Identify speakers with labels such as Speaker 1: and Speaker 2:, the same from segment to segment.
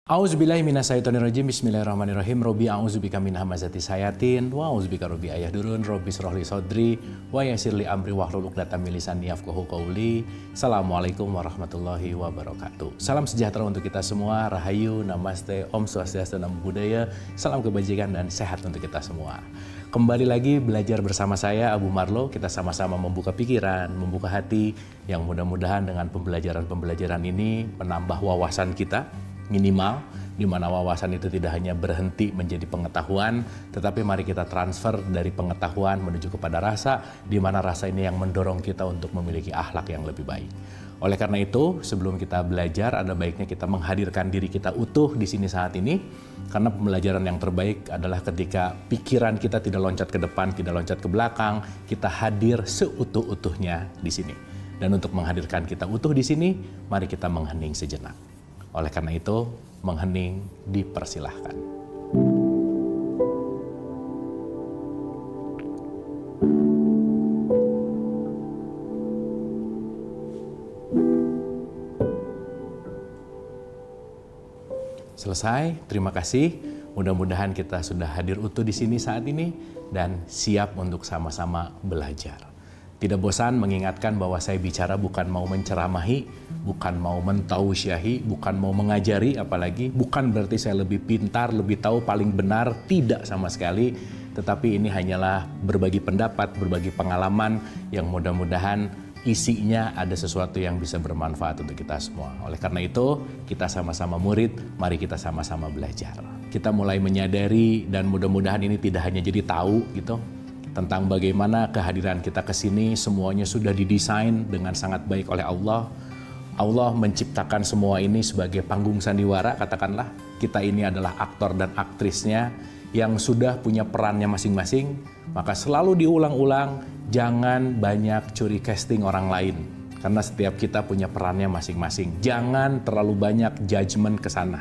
Speaker 1: A'udzubillahi minasyaitonirrajim. Bismillahirrahmanirrahim. Robbi a'udzubika min hamazati sayatin wa a'udzubika robbi ayahdurun. Robbi shrahli sadri wa yassirli amri wahlul 'uqdatam min lisani yafqahu qawli. Assalamualaikum warahmatullahi wabarakatuh. Salam sejahtera untuk kita semua. Rahayu, namaste, Om Swastiastu, Namo Buddhaya. Salam kebajikan dan sehat untuk kita semua. Kembali lagi belajar bersama saya Abu Marlo. Kita sama-sama membuka pikiran, membuka hati, yang mudah-mudahan dengan pembelajaran-pembelajaran ini menambah wawasan kita minimal, di mana wawasan itu tidak hanya berhenti menjadi pengetahuan, tetapi mari kita transfer dari pengetahuan menuju kepada rasa, di mana rasa ini yang mendorong kita untuk memiliki akhlak yang lebih baik. Oleh karena itu, sebelum kita belajar, ada baiknya kita menghadirkan diri kita utuh di sini saat ini, karena pembelajaran yang terbaik adalah ketika pikiran kita tidak loncat ke depan, tidak loncat ke belakang, kita hadir seutuh-utuhnya di sini. Dan untuk menghadirkan kita utuh di sini, mari kita menghening sejenak. Oleh karena itu, menghening dipersilahkan. Selesai, terima kasih. Mudah-mudahan kita sudah hadir utuh di sini saat ini dan siap untuk sama-sama belajar. Tidak bosan mengingatkan bahwa saya bicara bukan mau menceramahi, bukan mau mentausiahi, bukan mau mengajari, apalagi bukan berarti saya lebih pintar, lebih tahu, paling benar, tidak sama sekali. Tetapi ini hanyalah berbagi pendapat, berbagi pengalaman yang mudah-mudahan isinya ada sesuatu yang bisa bermanfaat untuk kita semua. Oleh karena itu, kita sama-sama murid, mari kita sama-sama belajar. Kita mulai menyadari dan mudah-mudahan ini tidak hanya jadi tahu gitu, tentang bagaimana kehadiran kita ke sini semuanya sudah didesain dengan sangat baik oleh Allah. Allah menciptakan semua ini sebagai panggung sandiwara, katakanlah. Kita ini adalah aktor dan aktrisnya yang sudah punya perannya masing-masing. Maka selalu diulang-ulang, jangan banyak curi casting orang lain. Karena setiap kita punya perannya masing-masing. Jangan terlalu banyak judgement ke sana.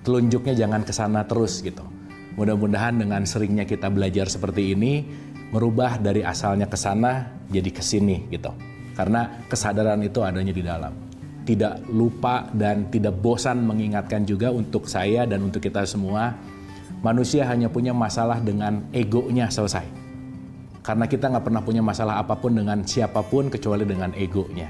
Speaker 1: Telunjuknya jangan ke sana terus gitu. Mudah-mudahan dengan seringnya kita belajar seperti ini, merubah dari asalnya ke sana jadi ke sini gitu. Karena kesadaran itu adanya di dalam. Tidak lupa dan tidak bosan mengingatkan juga untuk saya dan untuk kita semua, manusia hanya punya masalah dengan egonya selesai. Karena kita nggak pernah punya masalah apapun dengan siapapun kecuali dengan egonya.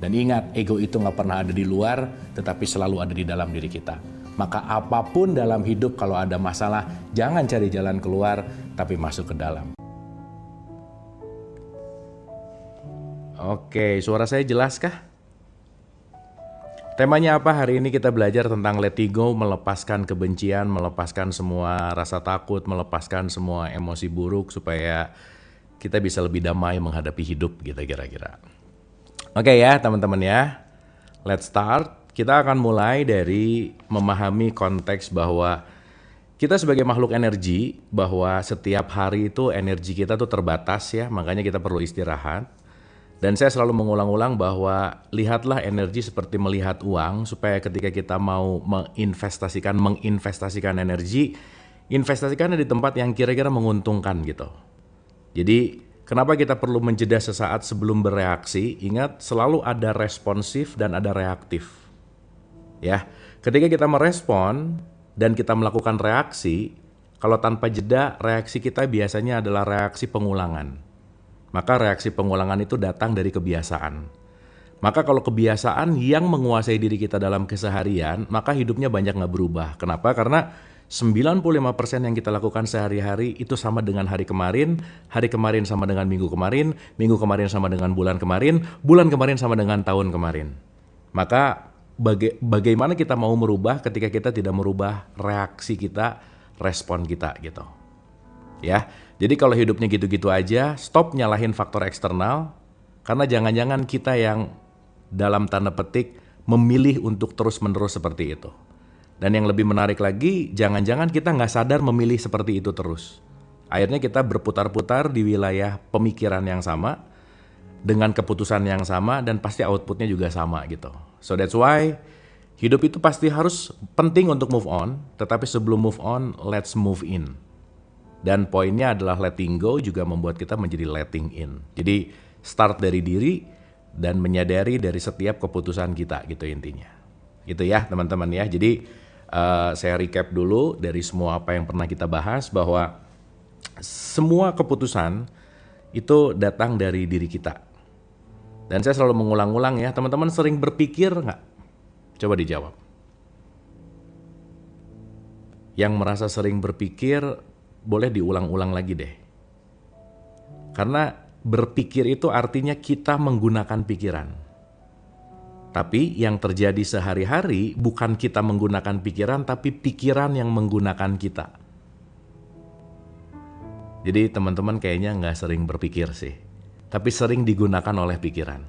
Speaker 1: Dan ingat, ego itu nggak pernah ada di luar, tetapi selalu ada di dalam diri kita. Maka apapun dalam hidup kalau ada masalah, jangan cari jalan keluar, tapi masuk ke dalam. Oke, suara saya jelas kah? Temanya apa hari ini? Kita belajar tentang letting go, melepaskan kebencian, melepaskan semua rasa takut, melepaskan semua emosi buruk supaya kita bisa lebih damai menghadapi hidup gitu kira-kira. Oke ya teman-teman ya, let's start. Kita akan mulai dari memahami konteks bahwa kita sebagai makhluk energi, bahwa setiap hari itu energi kita tuh terbatas ya, makanya kita perlu istirahat. Dan saya selalu mengulang-ulang bahwa lihatlah energi seperti melihat uang, supaya ketika kita mau menginvestasikan energi, investasikannya di tempat yang kira-kira menguntungkan gitu. Jadi kenapa kita perlu menjeda sesaat sebelum bereaksi? Ingat, selalu ada responsif dan ada reaktif. Ya, ketika kita merespon dan kita melakukan reaksi, kalau tanpa jeda, reaksi kita biasanya adalah reaksi pengulangan. Maka reaksi pengulangan itu datang dari kebiasaan. Maka kalau kebiasaan yang menguasai diri kita dalam keseharian, maka hidupnya banyak nggak berubah. Kenapa? Karena 95% yang kita lakukan sehari-hari itu sama dengan hari kemarin sama dengan minggu kemarin sama dengan bulan kemarin sama dengan tahun kemarin. Maka bagaimana kita mau merubah ketika kita tidak merubah reaksi kita, respon kita gitu. Ya, jadi kalau hidupnya gitu-gitu aja, stop nyalahin faktor eksternal, karena jangan-jangan kita yang dalam tanda petik memilih untuk terus-menerus seperti itu. Dan yang lebih menarik lagi, jangan-jangan kita nggak sadar memilih seperti itu terus. Akhirnya kita berputar-putar di wilayah pemikiran yang sama, dengan keputusan yang sama, dan pasti outputnya juga sama gitu. So that's why hidup itu pasti harus penting untuk move on, tetapi sebelum move on, let's move in. Dan poinnya adalah letting go juga membuat kita menjadi letting in. Jadi start dari diri dan menyadari dari setiap keputusan kita gitu intinya. Gitu ya teman-teman ya. Jadi Saya recap dulu dari semua apa yang pernah kita bahas bahwa semua keputusan itu datang dari diri kita. Dan saya selalu mengulang-ulang ya, teman-teman sering berpikir nggak? Coba dijawab. Yang merasa sering berpikir, boleh diulang-ulang lagi deh. Karena berpikir itu artinya kita menggunakan pikiran. Tapi yang terjadi sehari-hari bukan kita menggunakan pikiran, tapi pikiran yang menggunakan kita. Jadi teman-teman kayaknya nggak sering berpikir sih, tapi sering digunakan oleh pikiran.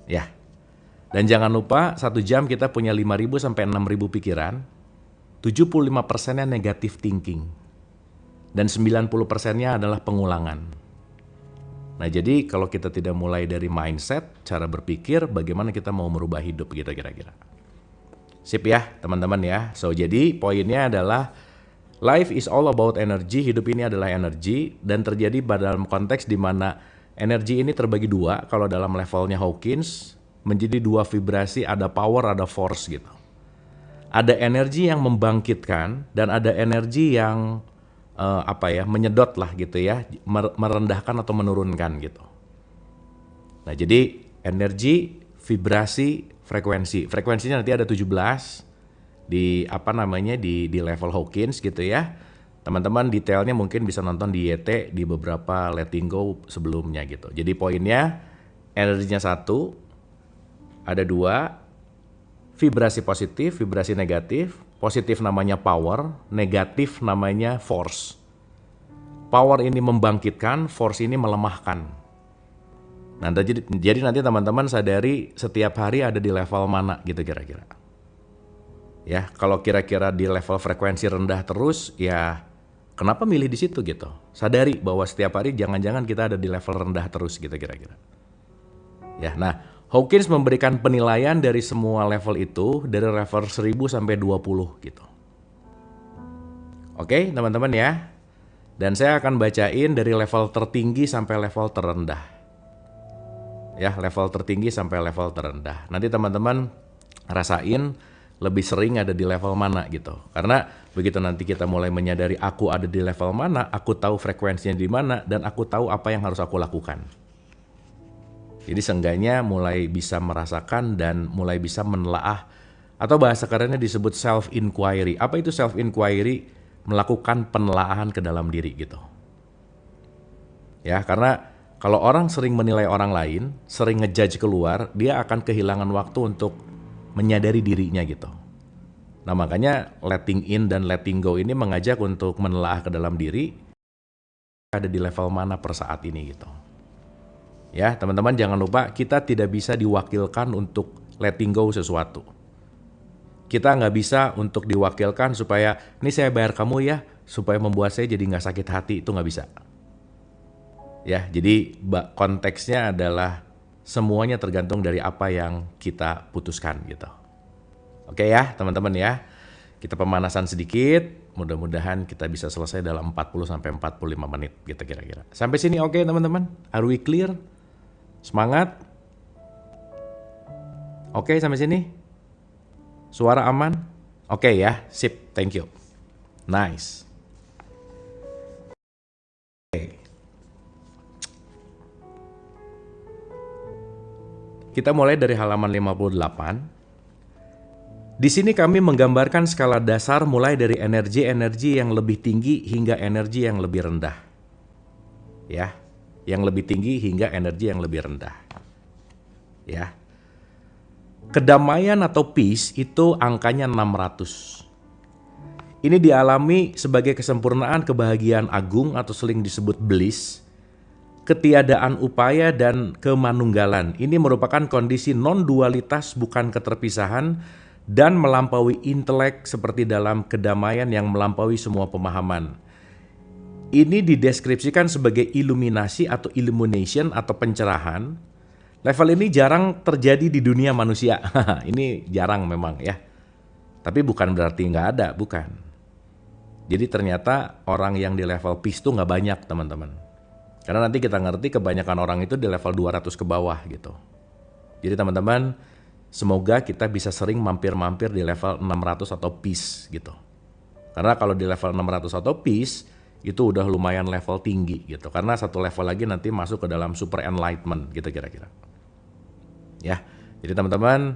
Speaker 1: Ya, dan jangan lupa 1 jam kita punya 5.000 sampai 6.000 pikiran, 75%-nya negative thinking, dan 90%-nya adalah pengulangan. Nah jadi kalau kita tidak mulai dari mindset, cara berpikir, bagaimana kita mau merubah hidup gitu kira-kira. Sip ya teman-teman ya. So jadi poinnya adalah life is all about energy, hidup ini adalah energi, dan terjadi dalam konteks di mana energi ini terbagi 2, kalau dalam levelnya Hawkins, menjadi 2 vibrasi, ada power, ada force gitu. Ada energi yang membangkitkan, dan ada energi yang menyedot lah gitu ya, merendahkan atau menurunkan gitu. Nah jadi energi, vibrasi, frekuensi. Frekuensinya nanti ada 17 di di level Hawkins gitu ya. Teman-teman detailnya mungkin bisa nonton di YT di beberapa Letting Go sebelumnya gitu. Jadi poinnya energinya 1, ada 2, vibrasi positif, vibrasi negatif. Positif namanya power, negatif namanya force. Power ini membangkitkan, force ini melemahkan. Nah, jadi nanti teman-teman sadari setiap hari ada di level mana gitu kira-kira. Ya, kalau kira-kira di level frekuensi rendah terus, ya kenapa milih di situ gitu? Sadari bahwa setiap hari jangan-jangan kita ada di level rendah terus gitu kira-kira. Ya, nah Hawkins memberikan penilaian dari semua level itu, dari level 1000 sampai 20 gitu. Oke teman-teman ya. Dan saya akan bacain dari level tertinggi sampai level terendah. Ya, level tertinggi sampai level terendah. Nanti teman-teman rasain lebih sering ada di level mana gitu. Karena begitu nanti kita mulai menyadari aku ada di level mana, aku tahu frekuensinya di mana, dan aku tahu apa yang harus aku lakukan. Jadi seenggaknya mulai bisa merasakan dan mulai bisa menelaah, atau bahasa kerennya disebut self-inquiry. Apa itu self-inquiry? Melakukan penelaahan ke dalam diri gitu. Ya, karena kalau orang sering menilai orang lain, sering ngejudge keluar, dia akan kehilangan waktu untuk menyadari dirinya gitu. Nah makanya letting in dan letting go ini mengajak untuk menelaah ke dalam diri, ada di level mana per saat ini gitu. Ya, teman-teman jangan lupa kita tidak bisa diwakilkan untuk letting go sesuatu. Kita nggak bisa untuk diwakilkan supaya, ini saya bayar kamu ya, supaya membuat saya jadi nggak sakit hati, itu nggak bisa. Ya, jadi konteksnya adalah semuanya tergantung dari apa yang kita putuskan gitu. Oke ya, teman-teman ya. Kita pemanasan sedikit, mudah-mudahan kita bisa selesai dalam 40-45 menit gitu kira-kira. Sampai sini oke teman-teman? Are we clear? Semangat? Oke sampai sini? Suara aman? Oke ya, sip, thank you. Nice. Oke. Kita mulai dari halaman 58. Di sini kami menggambarkan skala dasar mulai dari energi-energi yang lebih tinggi hingga energi yang lebih rendah. Ya, yang lebih tinggi hingga energi yang lebih rendah. Ya. Kedamaian atau peace itu angkanya 600. Ini dialami sebagai kesempurnaan kebahagiaan agung atau sering disebut bliss. Ketiadaan upaya dan kemanunggalan. Ini merupakan kondisi non-dualitas bukan keterpisahan dan melampaui intelek seperti dalam kedamaian yang melampaui semua pemahaman. Ini dideskripsikan sebagai iluminasi atau illumination atau pencerahan. Level ini jarang terjadi di dunia manusia. Ini jarang memang ya. Tapi bukan berarti nggak ada, bukan. Jadi ternyata orang yang di level peace itu nggak banyak teman-teman. Karena nanti kita ngerti kebanyakan orang itu di level 200 ke bawah gitu. Jadi teman-teman Semoga kita bisa sering mampir-mampir di level 600 atau peace gitu. Karena kalau di level 600 atau peace, itu udah lumayan level tinggi gitu. Karena satu level lagi nanti masuk ke dalam super enlightenment gitu kira-kira. Ya, jadi teman-teman,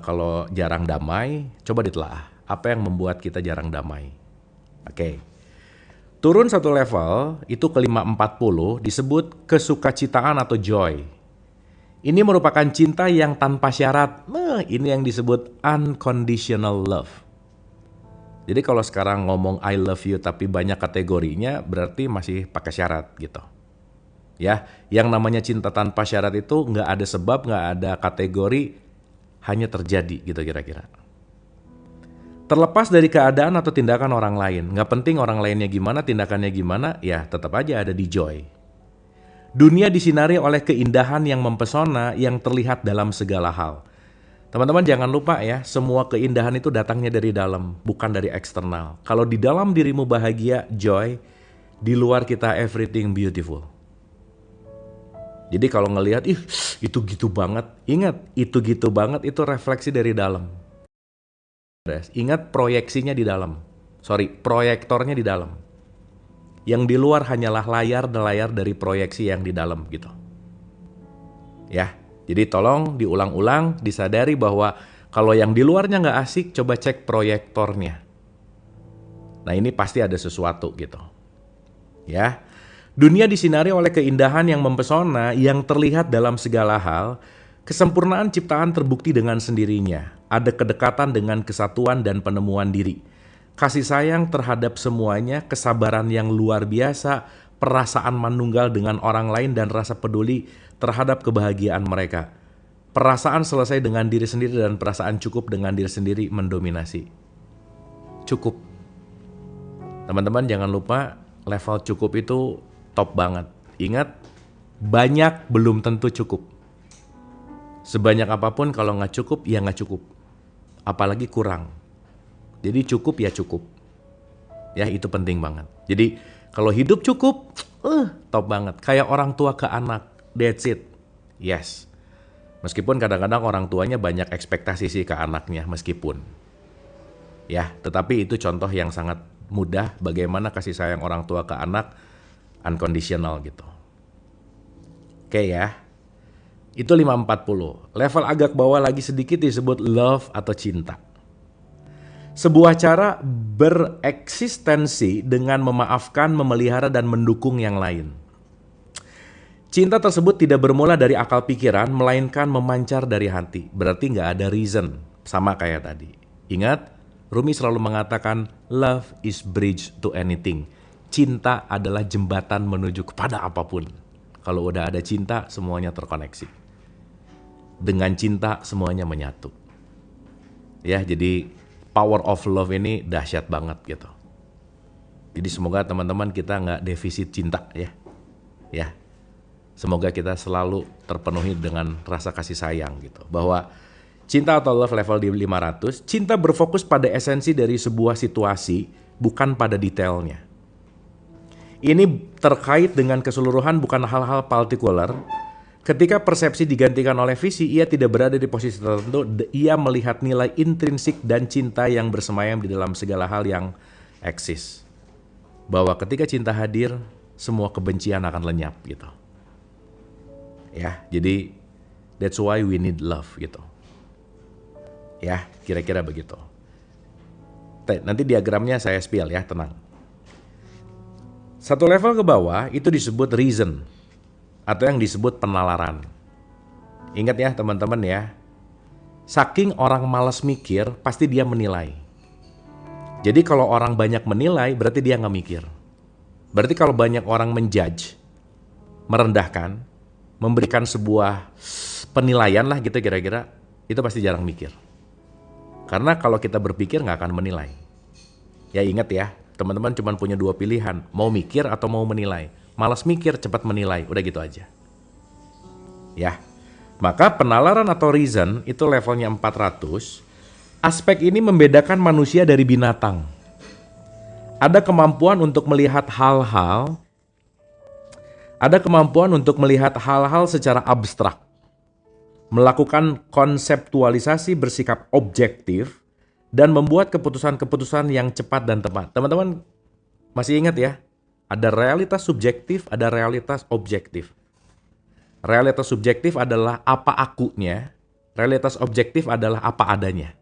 Speaker 1: kalau jarang damai, coba ditelaah. Apa yang membuat kita jarang damai? Oke. Turun satu level, itu ke 540, disebut kesukacitaan atau joy. Ini merupakan cinta yang tanpa syarat. Nah, ini yang disebut unconditional love. Jadi kalau sekarang ngomong I love you tapi banyak kategorinya, berarti masih pakai syarat gitu. Ya, yang namanya cinta tanpa syarat itu nggak ada sebab, nggak ada kategori, hanya terjadi gitu kira-kira. Terlepas dari keadaan atau tindakan orang lain, nggak penting orang lainnya gimana, tindakannya gimana, ya tetap aja ada di joy. Dunia disinari oleh keindahan yang mempesona yang terlihat dalam segala hal. Teman-teman jangan lupa ya, semua keindahan itu datangnya dari dalam, bukan dari eksternal. Kalau di dalam dirimu bahagia, joy, di luar kita everything beautiful. Jadi kalau ngelihat, itu gitu banget, ingat, itu gitu banget itu refleksi dari dalam. Ingat proyeksinya di dalam. Proyektornya di dalam. Yang di luar hanyalah layar dari proyeksi yang di dalam gitu. Ya, jadi tolong diulang-ulang, disadari bahwa kalau yang di luarnya nggak asik, coba cek proyektornya. Nah ini pasti ada sesuatu gitu. Ya, dunia disinari oleh keindahan yang mempesona yang terlihat dalam segala hal. Kesempurnaan ciptaan terbukti dengan sendirinya. Ada kedekatan dengan kesatuan dan penemuan diri. Kasih sayang terhadap semuanya, kesabaran yang luar biasa, perasaan manunggal dengan orang lain dan rasa peduli terhadap kebahagiaan mereka. Perasaan selesai dengan diri sendiri dan perasaan cukup dengan diri sendiri mendominasi. Cukup. Teman-teman jangan lupa level cukup itu top banget. Ingat, banyak belum tentu cukup. Sebanyak apapun kalau nggak cukup, ya nggak cukup. Apalagi kurang. Jadi cukup ya cukup. Ya itu penting banget. Jadi kalau hidup cukup, top banget. Kayak orang tua ke anak, that's it. Yes. Meskipun kadang-kadang orang tuanya banyak ekspektasi sih ke anaknya, meskipun. Ya, tetapi itu contoh yang sangat mudah bagaimana kasih sayang orang tua ke anak unconditional gitu. Oke ya. Itu 540. Level agak bawah lagi sedikit disebut love atau cinta. Sebuah cara bereksistensi dengan memaafkan, memelihara, dan mendukung yang lain. Cinta tersebut tidak bermula dari akal pikiran, melainkan memancar dari hati. Berarti nggak ada reason, sama kayak tadi. Ingat, Rumi selalu mengatakan, love is bridge to anything. Cinta adalah jembatan menuju kepada apapun. Kalau udah ada cinta, semuanya terkoneksi. Dengan cinta semuanya menyatu. Ya, jadi power of love ini dahsyat banget gitu. Jadi semoga teman-teman kita nggak defisit cinta ya. Ya, semoga kita selalu terpenuhi dengan rasa kasih sayang gitu. Bahwa cinta atau love level di 500, cinta berfokus pada esensi dari sebuah situasi, bukan pada detailnya. Ini terkait dengan keseluruhan bukan hal-hal partikular. Ketika persepsi digantikan oleh visi, ia tidak berada di posisi tertentu, ia melihat nilai intrinsik dan cinta yang bersemayam di dalam segala hal yang eksis. Bahwa ketika cinta hadir, semua kebencian akan lenyap gitu. Ya, jadi that's why we need love gitu. Ya, kira-kira begitu. Nanti diagramnya saya spill ya, tenang. Satu level ke bawah itu disebut reason. Atau yang disebut penalaran. Ingat ya teman-teman ya, saking orang malas mikir, pasti dia menilai. Jadi kalau orang banyak menilai, berarti dia nggak mikir. Berarti kalau banyak orang menjudge, merendahkan, memberikan sebuah penilaian lah gitu kira-kira, itu pasti jarang mikir. Karena kalau kita berpikir nggak akan menilai. Ya ingat ya, teman-teman cuma punya dua pilihan, mau mikir atau mau menilai. Malas mikir, cepat menilai, udah gitu aja. Ya, maka penalaran atau reason itu levelnya 400. Aspek ini membedakan manusia dari binatang. Ada kemampuan untuk melihat hal-hal secara abstrak. melakukan konseptualisasi bersikap objektif, dan membuat keputusan-keputusan yang cepat dan tepat. Teman-teman masih ingat ya? Ada realitas subjektif, ada realitas objektif. Realitas subjektif adalah apa akunya, realitas objektif adalah apa adanya.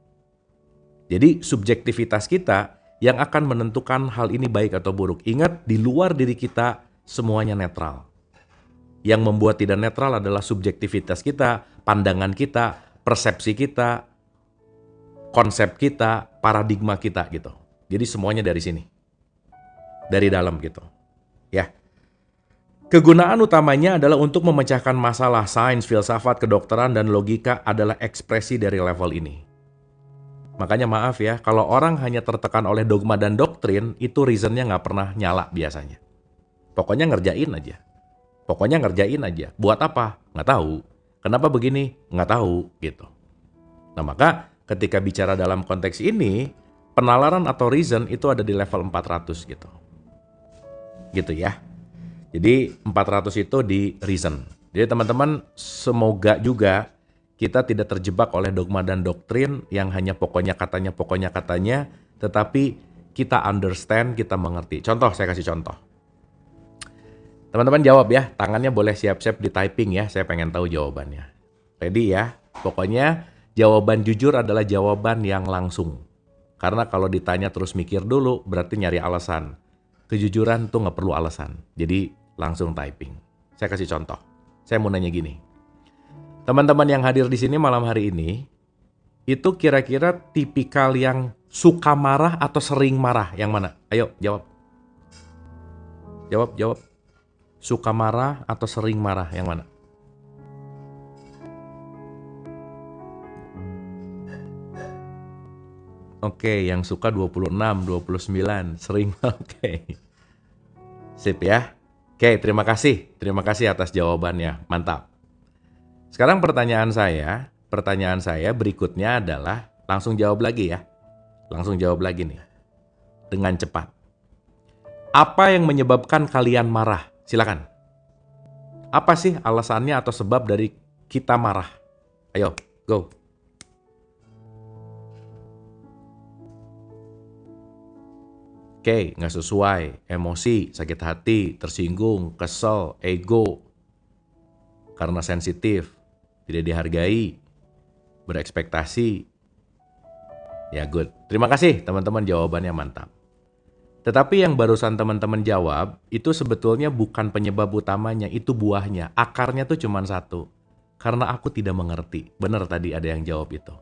Speaker 1: Jadi subjektivitas kita yang akan menentukan hal ini baik atau buruk. Ingat, di luar diri kita semuanya netral. Yang membuat tidak netral adalah subjektivitas kita, pandangan kita, persepsi kita, konsep kita, paradigma kita gitu. Jadi semuanya dari sini. Dari dalam gitu. Ya. Kegunaan utamanya adalah untuk memecahkan masalah. Sains, filsafat, kedokteran, dan logika adalah ekspresi dari level ini. Makanya maaf ya, kalau orang hanya tertekan oleh dogma dan doktrin, itu reasonnya nggak pernah nyala biasanya. Pokoknya ngerjain aja. Pokoknya ngerjain aja. Buat apa? Nggak tahu. Kenapa begini? Nggak tahu gitu. Nah maka ketika bicara dalam konteks ini, penalaran atau reason itu ada di level 400 gitu. Gitu ya. Jadi 400 itu di reason. Jadi teman-teman semoga juga kita tidak terjebak oleh dogma dan doktrin yang hanya pokoknya katanya, tetapi kita understand, kita mengerti. Contoh, saya kasih contoh. Teman-teman jawab ya, tangannya boleh siap-siap di typing ya, saya pengen tahu jawabannya. Ready ya? Pokoknya jawaban jujur adalah jawaban yang langsung. Karena kalau ditanya terus mikir dulu, berarti nyari alasan. Kejujuran tuh nggak perlu alasan. Jadi langsung typing. Saya kasih contoh. Saya mau nanya gini. Teman-teman yang hadir di sini malam hari ini, itu kira-kira tipikal yang suka marah atau sering marah? Yang mana? Ayo jawab. Jawab. Suka marah atau sering marah? Yang mana? Oke, yang suka 26, 29, sering. Oke. Sip ya. Oke, terima kasih. Terima kasih atas jawabannya. Mantap. Sekarang pertanyaan saya berikutnya adalah langsung jawab lagi ya. Langsung jawab lagi nih. Dengan cepat. Apa yang menyebabkan kalian marah? Silakan. Apa sih alasannya atau sebab dari kita marah? Ayo, go. Oke, nggak sesuai, emosi, sakit hati, tersinggung, kesel, ego, karena sensitif, tidak dihargai, berekspektasi. Ya, good. Terima kasih teman-teman, jawabannya mantap. Tetapi yang barusan teman-teman jawab, itu sebetulnya bukan penyebab utamanya, itu buahnya. Akarnya tuh cuma satu. Karena aku tidak mengerti. Benar tadi ada yang jawab itu.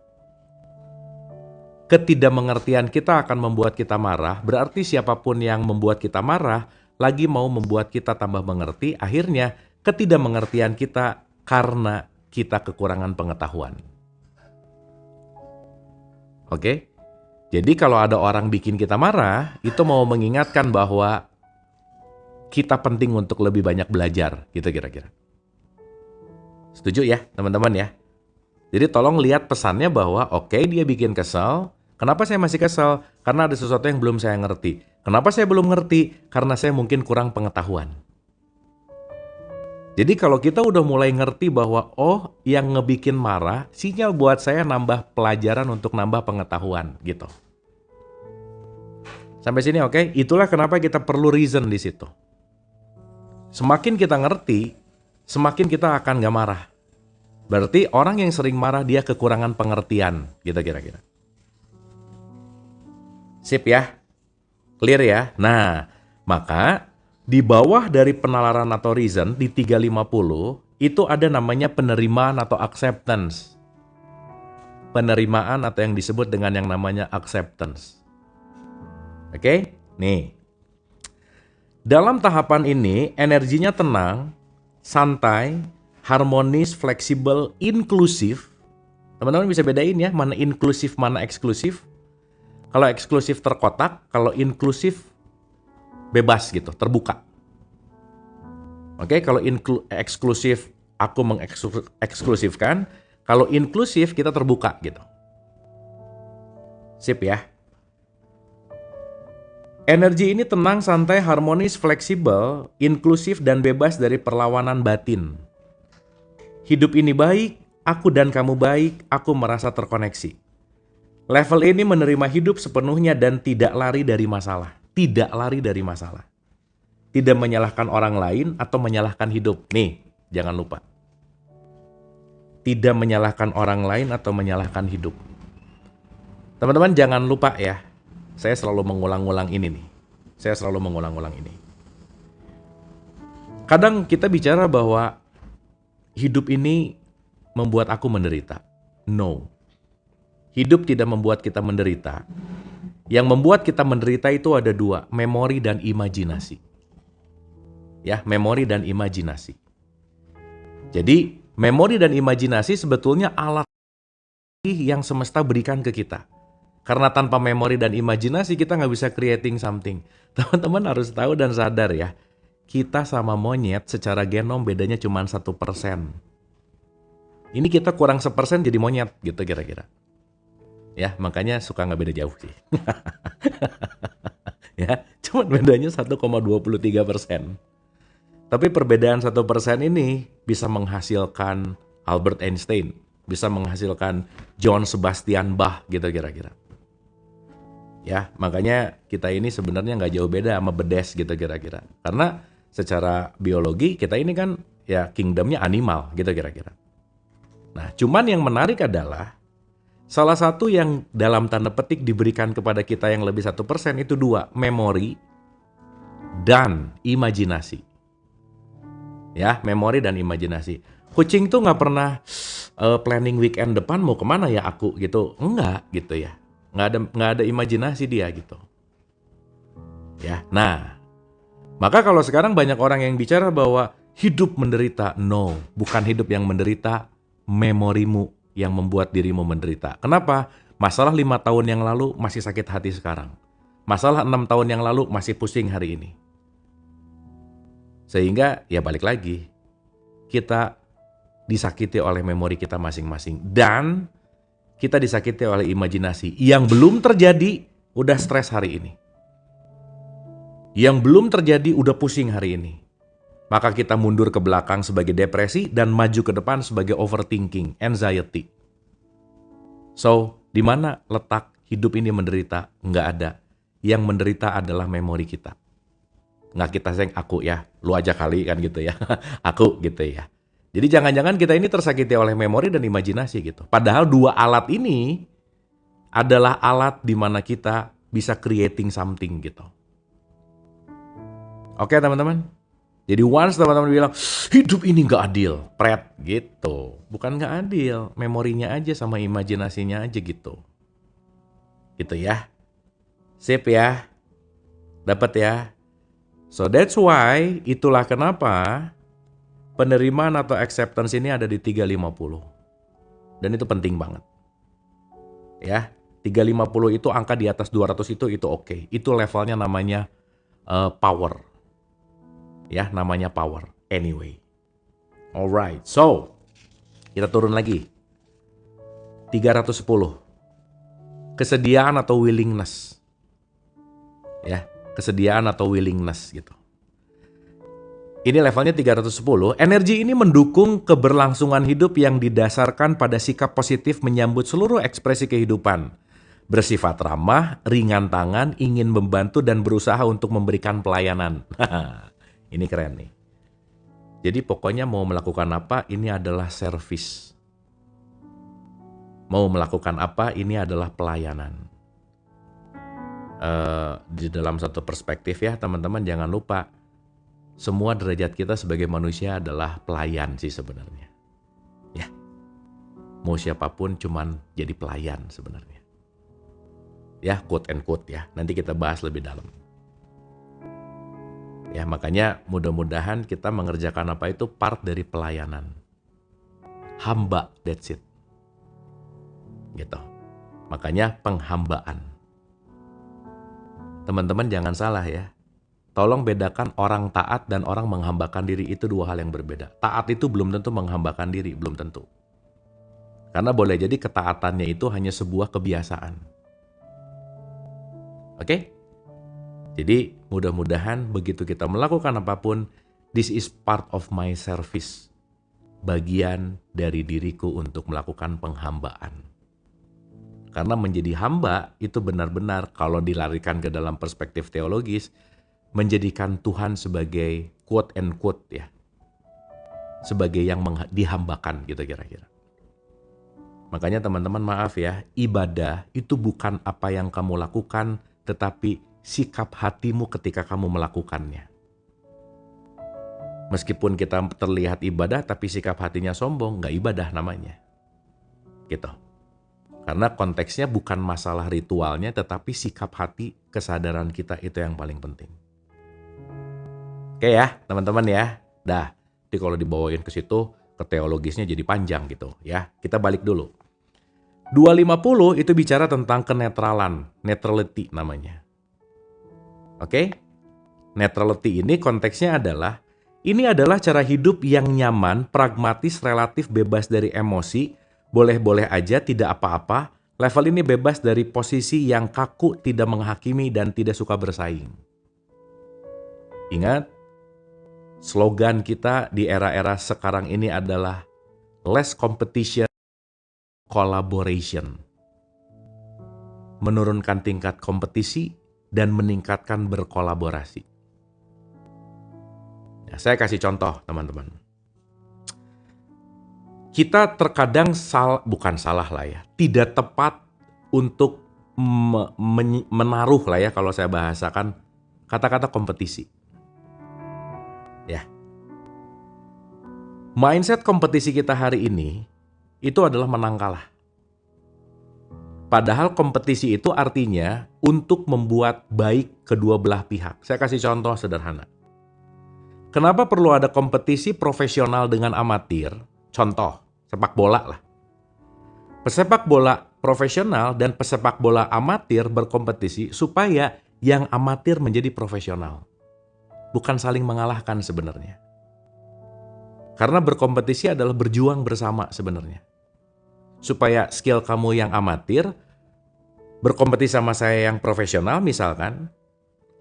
Speaker 1: Ketidakmengertian kita akan membuat kita marah, berarti siapapun yang membuat kita marah, lagi mau membuat kita tambah mengerti, akhirnya ketidakmengertian kita karena kita kekurangan pengetahuan. Oke? Jadi kalau ada orang bikin kita marah, itu mau mengingatkan bahwa kita penting untuk lebih banyak belajar, gitu kira-kira. Setuju ya, teman-teman ya? Jadi tolong lihat pesannya bahwa oke, dia bikin kesel. Kenapa saya masih kesel? Karena ada sesuatu yang belum saya ngerti. Kenapa saya belum ngerti? Karena saya mungkin kurang pengetahuan. Jadi kalau kita udah mulai ngerti bahwa oh, yang ngebikin marah, sinyal buat saya nambah pelajaran untuk nambah pengetahuan gitu. Sampai sini oke? Itulah kenapa kita perlu reason di situ. Semakin kita ngerti, semakin kita akan gak marah. Berarti orang yang sering marah dia kekurangan pengertian, gitu kira-kira. Sip ya? Clear ya? Nah, maka di bawah dari penalaran atau reason di 350 itu ada namanya penerimaan atau acceptance. Penerimaan atau yang disebut dengan yang namanya acceptance. Oke? Nih. Dalam tahapan ini energinya tenang, santai, harmonis, fleksibel, inklusif. Teman-teman bisa bedain ya, mana inklusif, mana eksklusif. Kalau eksklusif terkotak, kalau inklusif bebas gitu, terbuka. Oke, kalau eksklusif aku mengeksklusifkan, kalau inklusif kita terbuka gitu. Sip ya. Energi ini tenang, santai, harmonis, fleksibel, inklusif dan bebas dari perlawanan batin. Hidup ini baik, Aku dan kamu baik, aku merasa terkoneksi. Level ini menerima hidup sepenuhnya dan tidak lari dari masalah. Tidak lari dari masalah. Tidak menyalahkan orang lain atau menyalahkan hidup. Nih, jangan lupa. Tidak menyalahkan orang lain atau menyalahkan hidup. Teman-teman jangan lupa ya. Saya selalu mengulang-ulang ini nih. Kadang kita bicara bahwa hidup ini membuat aku menderita. No. Hidup tidak membuat kita menderita. Yang membuat kita menderita itu ada dua, memori dan imajinasi. Ya, memori dan imajinasi. Jadi, memori dan imajinasi sebetulnya alat yang semesta berikan ke kita. Karena tanpa memori dan imajinasi kita nggak bisa creating something. Teman-teman harus tahu dan sadar ya, kita sama monyet secara genom bedanya cuma 1%. Ini kita kurang 1% jadi monyet gitu kira-kira. Ya, makanya suka nggak beda jauh sih. Ya, cuma bedanya 1,23%. Tapi perbedaan 1% ini bisa menghasilkan Albert Einstein, bisa menghasilkan John Sebastian Bach gitu kira-kira. Ya, makanya kita ini sebenarnya nggak jauh beda sama bedes gitu kira-kira. Karena secara biologi kita ini kan ya kingdomnya animal gitu kira-kira. Nah, cuman yang menarik adalah salah satu yang dalam tanda petik diberikan kepada kita yang lebih 1% itu dua, memori dan imajinasi. Ya, memori dan imajinasi. Kucing tuh nggak pernah planning weekend depan mau kemana ya aku gitu, enggak gitu ya. Nggak ada imajinasi dia gitu. Ya, nah, maka kalau sekarang banyak orang yang bicara bahwa hidup menderita, no, bukan hidup yang menderita, memorimu yang membuat dirimu menderita. Kenapa? Masalah 5 tahun yang lalu masih sakit hati sekarang. Masalah 6 tahun yang lalu masih pusing hari ini. Sehingga ya balik lagi, kita disakiti oleh memori kita masing-masing. Dan kita disakiti oleh imajinasi. Yang belum terjadi, udah stres hari ini. Yang belum terjadi, udah pusing hari ini. Maka kita mundur ke belakang sebagai depresi dan maju ke depan sebagai overthinking, anxiety. So, di mana letak hidup ini menderita? Nggak ada. Yang menderita adalah memori kita. Nggak kita sayang aku ya, lu aja kali kan gitu ya. Aku gitu ya. Jadi jangan-jangan kita ini tersakiti oleh memori dan imajinasi gitu. Padahal dua alat ini adalah alat di mana kita bisa creating something gitu. Oke teman-teman? Jadi once teman-teman bilang, hidup ini nggak adil, pret gitu. Bukan nggak adil, memorinya aja sama imajinasinya aja gitu. Gitu ya. Sip ya. Dapat ya. So that's why, itulah kenapa penerimaan atau acceptance ini ada di 350. Dan itu penting banget. Ya, 350 itu angka di atas 200 itu oke. Itu levelnya namanya power. Ya, namanya power. Anyway. Alright, so kita turun lagi. 310. Kesediaan atau willingness. Ya, kesediaan atau willingness gitu. Ini levelnya 310. Energi ini mendukung keberlangsungan hidup yang didasarkan pada sikap positif menyambut seluruh ekspresi kehidupan. Bersifat ramah, ringan tangan, ingin membantu dan berusaha untuk memberikan pelayanan. Ini keren nih. Jadi pokoknya mau melakukan apa, ini adalah service. Mau melakukan apa, ini adalah pelayanan. Di dalam satu perspektif ya teman-teman jangan lupa. Semua derajat kita sebagai manusia adalah pelayan sih sebenarnya. Ya, mau siapapun cuman jadi pelayan sebenarnya. Ya, quote and quote ya. Nanti kita bahas lebih dalam. Ya, makanya mudah-mudahan kita mengerjakan apa itu part dari pelayanan. Hamba, that's it. Gitu. Makanya penghambaan. Teman-teman jangan salah ya. Tolong bedakan orang taat dan orang menghambakan diri, itu dua hal yang berbeda. Taat itu belum tentu menghambakan diri, belum tentu. Karena boleh jadi ketaatannya itu hanya sebuah kebiasaan. Oke? Jadi mudah-mudahan begitu kita melakukan apapun, this is part of my service. bagian dari diriku untuk melakukan penghambaan. Karena menjadi hamba itu benar-benar kalau dilarikan ke dalam perspektif teologis, menjadikan Tuhan sebagai quote and quote ya, sebagai yang dihambakan gitu kira-kira. Makanya teman-teman maaf ya, ibadah itu bukan apa yang kamu lakukan, tetapi sikap hatimu ketika kamu melakukannya. Meskipun kita terlihat ibadah, tapi sikap hatinya sombong, nggak ibadah namanya. Gitu. Karena konteksnya bukan masalah ritualnya, tetapi sikap hati, kesadaran kita itu yang paling penting. Oke ya, teman-teman ya. Dah, jadi kalau dibawain ke situ, ke teologisnya jadi panjang gitu ya. Kita balik dulu. 250 itu bicara tentang kenetralan, neutrality namanya. Oke? Neutrality ini konteksnya adalah, ini adalah cara hidup yang nyaman, pragmatis, relatif, bebas dari emosi, boleh-boleh aja, tidak apa-apa. Level ini bebas dari posisi yang kaku, tidak menghakimi, dan tidak suka bersaing. Ingat, slogan kita di era-era sekarang ini adalah less competition, collaboration. Menurunkan tingkat kompetisi dan meningkatkan berkolaborasi. Ya, saya kasih contoh, teman-teman. Kita terkadang bukan salah lah ya, tidak tepat untuk menaruh lah ya kalau saya bahasakan kata-kata kompetisi. Ya. Mindset kompetisi kita hari ini itu adalah menang kalah. Padahal kompetisi itu artinya untuk membuat baik kedua belah pihak. Saya kasih contoh sederhana. Kenapa perlu ada kompetisi profesional dengan amatir? Contoh, sepak bola lah. Pesepak bola profesional dan pesepak bola amatir berkompetisi supaya yang amatir menjadi profesional. Bukan saling mengalahkan sebenarnya. Karena berkompetisi adalah berjuang bersama sebenarnya. Supaya skill kamu yang amatir berkompetisi sama saya yang profesional misalkan,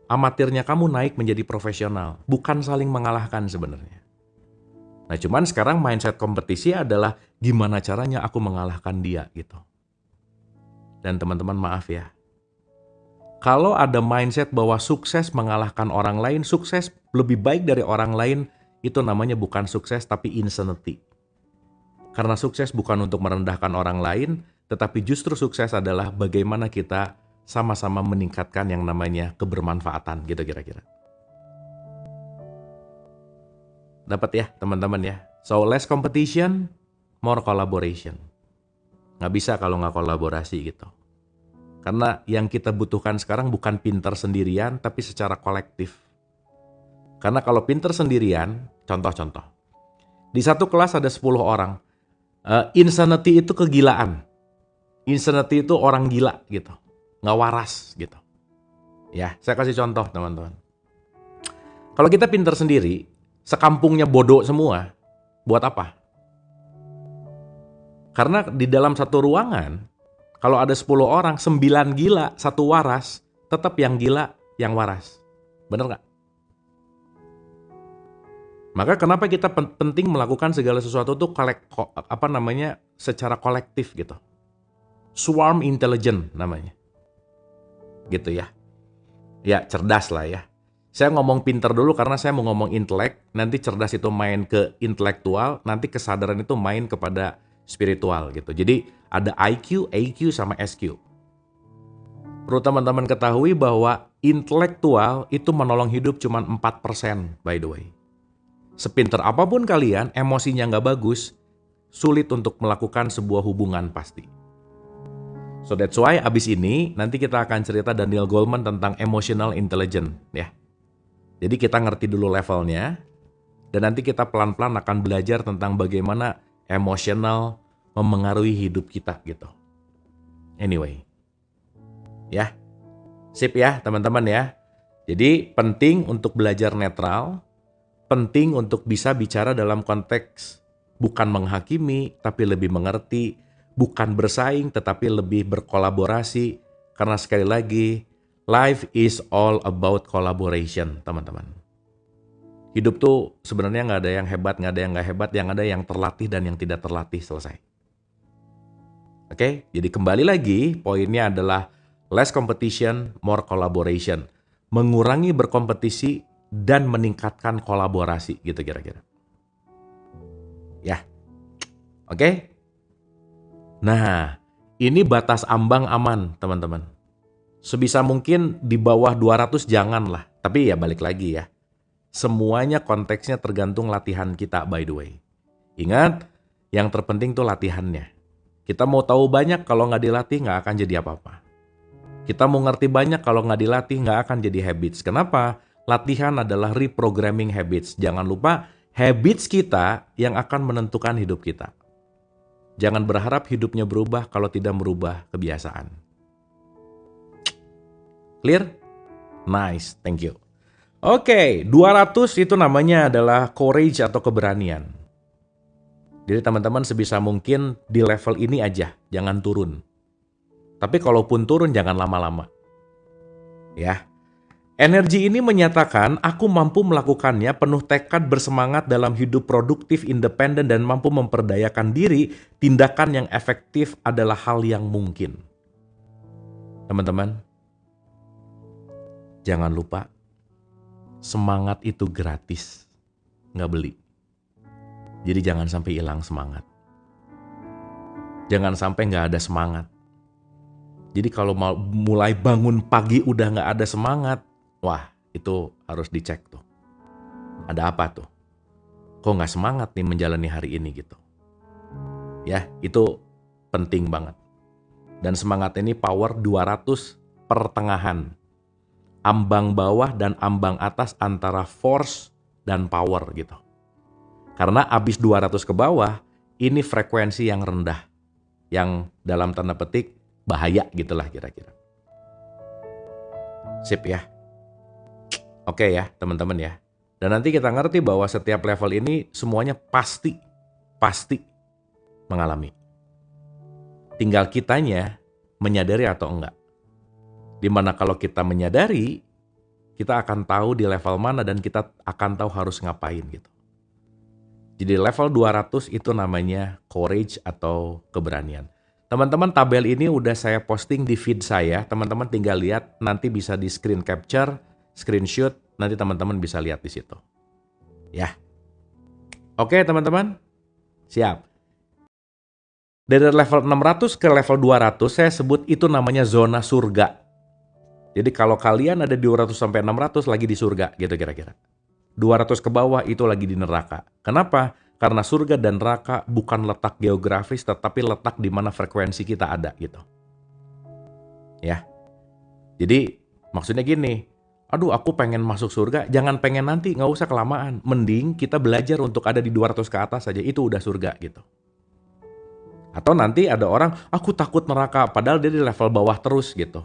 Speaker 1: amatirnya kamu naik menjadi profesional, bukan saling mengalahkan sebenarnya. Nah, cuman sekarang mindset kompetisi adalah gimana caranya aku mengalahkan dia gitu. Dan teman-teman maaf ya, kalau ada mindset bahwa sukses mengalahkan orang lain, sukses lebih baik dari orang lain, itu namanya bukan sukses tapi insanity. Karena sukses bukan untuk merendahkan orang lain, tetapi justru sukses adalah bagaimana kita sama-sama meningkatkan yang namanya kebermanfaatan gitu kira-kira. Dapat ya teman-teman ya. So less competition, more collaboration. Nggak bisa kalau nggak kolaborasi gitu. Karena yang kita butuhkan sekarang bukan pinter sendirian, tapi secara kolektif. Karena kalau pinter sendirian, contoh-contoh. Di satu kelas ada 10 orang. Insanity itu kegilaan. Insanity itu orang gila gitu. Nggak waras gitu. Ya, saya kasih contoh teman-teman. Kalau kita pinter sendiri, sekampungnya bodoh semua, buat apa? Karena di dalam satu ruangan, kalau ada 10 orang, 9 gila, 1 waras, tetap yang gila, yang waras. Bener nggak? Maka kenapa kita penting melakukan segala sesuatu itu secara kolektif gitu. Swarm intelligence namanya. Gitu ya. Ya, cerdas lah ya. Saya ngomong pinter dulu karena saya mau ngomong intelek, nanti cerdas itu main ke intelektual, nanti kesadaran itu main kepada spiritual gitu. Jadi ada IQ, AQ, sama SQ. Perlu teman-teman ketahui bahwa intelektual itu menolong hidup cuma 4% by the way. Sepinter apapun kalian, emosinya nggak bagus, sulit untuk melakukan sebuah hubungan pasti. So that's why abis ini nanti kita akan cerita Daniel Goleman tentang emotional intelligence ya. Jadi kita ngerti dulu levelnya, dan nanti kita pelan-pelan akan belajar tentang bagaimana emosional memengaruhi hidup kita gitu. Anyway, ya, sip ya teman-teman ya. Jadi penting untuk belajar netral, penting untuk bisa bicara dalam konteks bukan menghakimi tapi lebih mengerti, bukan bersaing tetapi lebih berkolaborasi. Karena sekali lagi, life is all about collaboration, teman-teman. Hidup tuh sebenarnya nggak ada yang hebat, nggak ada yang nggak hebat, yang ada yang terlatih dan yang tidak terlatih, selesai. Oke, jadi kembali lagi, poinnya adalah less competition, more collaboration. Mengurangi berkompetisi dan meningkatkan kolaborasi, gitu kira-kira. Ya, oke? Nah, ini batas ambang aman, teman-teman. Sebisa mungkin di bawah 200 janganlah. Tapi ya balik lagi ya. Semuanya konteksnya tergantung latihan kita, by the way. Ingat, yang terpenting tuh latihannya. Kita mau tahu banyak, kalau nggak dilatih nggak akan jadi apa-apa. Kita mau ngerti banyak, kalau nggak dilatih nggak akan jadi habits. Kenapa? Latihan adalah reprogramming habits. Jangan lupa, habits kita yang akan menentukan hidup kita. Jangan berharap hidupnya berubah kalau tidak merubah kebiasaan. Clear? Nice, thank you. Oke, 200 itu namanya adalah courage atau keberanian. Jadi teman-teman sebisa mungkin di level ini aja, jangan turun. Tapi kalaupun turun jangan lama-lama. Ya. Energi ini menyatakan aku mampu melakukannya, penuh tekad, bersemangat dalam hidup produktif, independen, dan mampu memperdayakan diri. Tindakan yang efektif adalah hal yang mungkin. Teman-teman, jangan lupa, semangat itu gratis, nggak beli. Jadi jangan sampai hilang semangat. Jangan sampai nggak ada semangat. Jadi kalau mau mulai bangun pagi udah nggak ada semangat, wah itu harus dicek tuh. Ada apa tuh? Kok nggak semangat nih menjalani hari ini gitu? Ya, itu penting banget. Dan semangat ini power 200 pertengahan. Ambang bawah dan ambang atas antara force dan power gitu. Karena abis 200 ke bawah, ini frekuensi yang rendah. Yang dalam tanda petik bahaya gitulah kira-kira. Sip ya. Oke ya teman-teman ya. Dan nanti kita ngerti bahwa setiap level ini semuanya pasti mengalami. Tinggal kitanya menyadari atau enggak. Dimana kalau kita menyadari, kita akan tahu di level mana dan kita akan tahu harus ngapain gitu. Jadi level 200 itu namanya courage atau keberanian. Teman-teman, tabel ini udah saya posting di feed saya. Teman-teman tinggal lihat, nanti bisa di screen capture, screenshot, nanti teman-teman bisa lihat di situ. Ya. Oke, teman-teman? Siap. Dari level 600 ke level 200 saya sebut itu namanya zona surga. Jadi kalau kalian ada di 200 sampai 600 lagi di surga gitu kira-kira. 200 ke bawah itu lagi di neraka. Kenapa? Karena surga dan neraka bukan letak geografis tetapi letak di mana frekuensi kita ada gitu. Ya. Jadi maksudnya gini, aduh aku pengen masuk surga, jangan pengen nanti, nggak usah kelamaan. Mending kita belajar untuk ada di 200 ke atas saja, itu udah surga gitu. Atau nanti ada orang, aku takut neraka, padahal dia di level bawah terus gitu.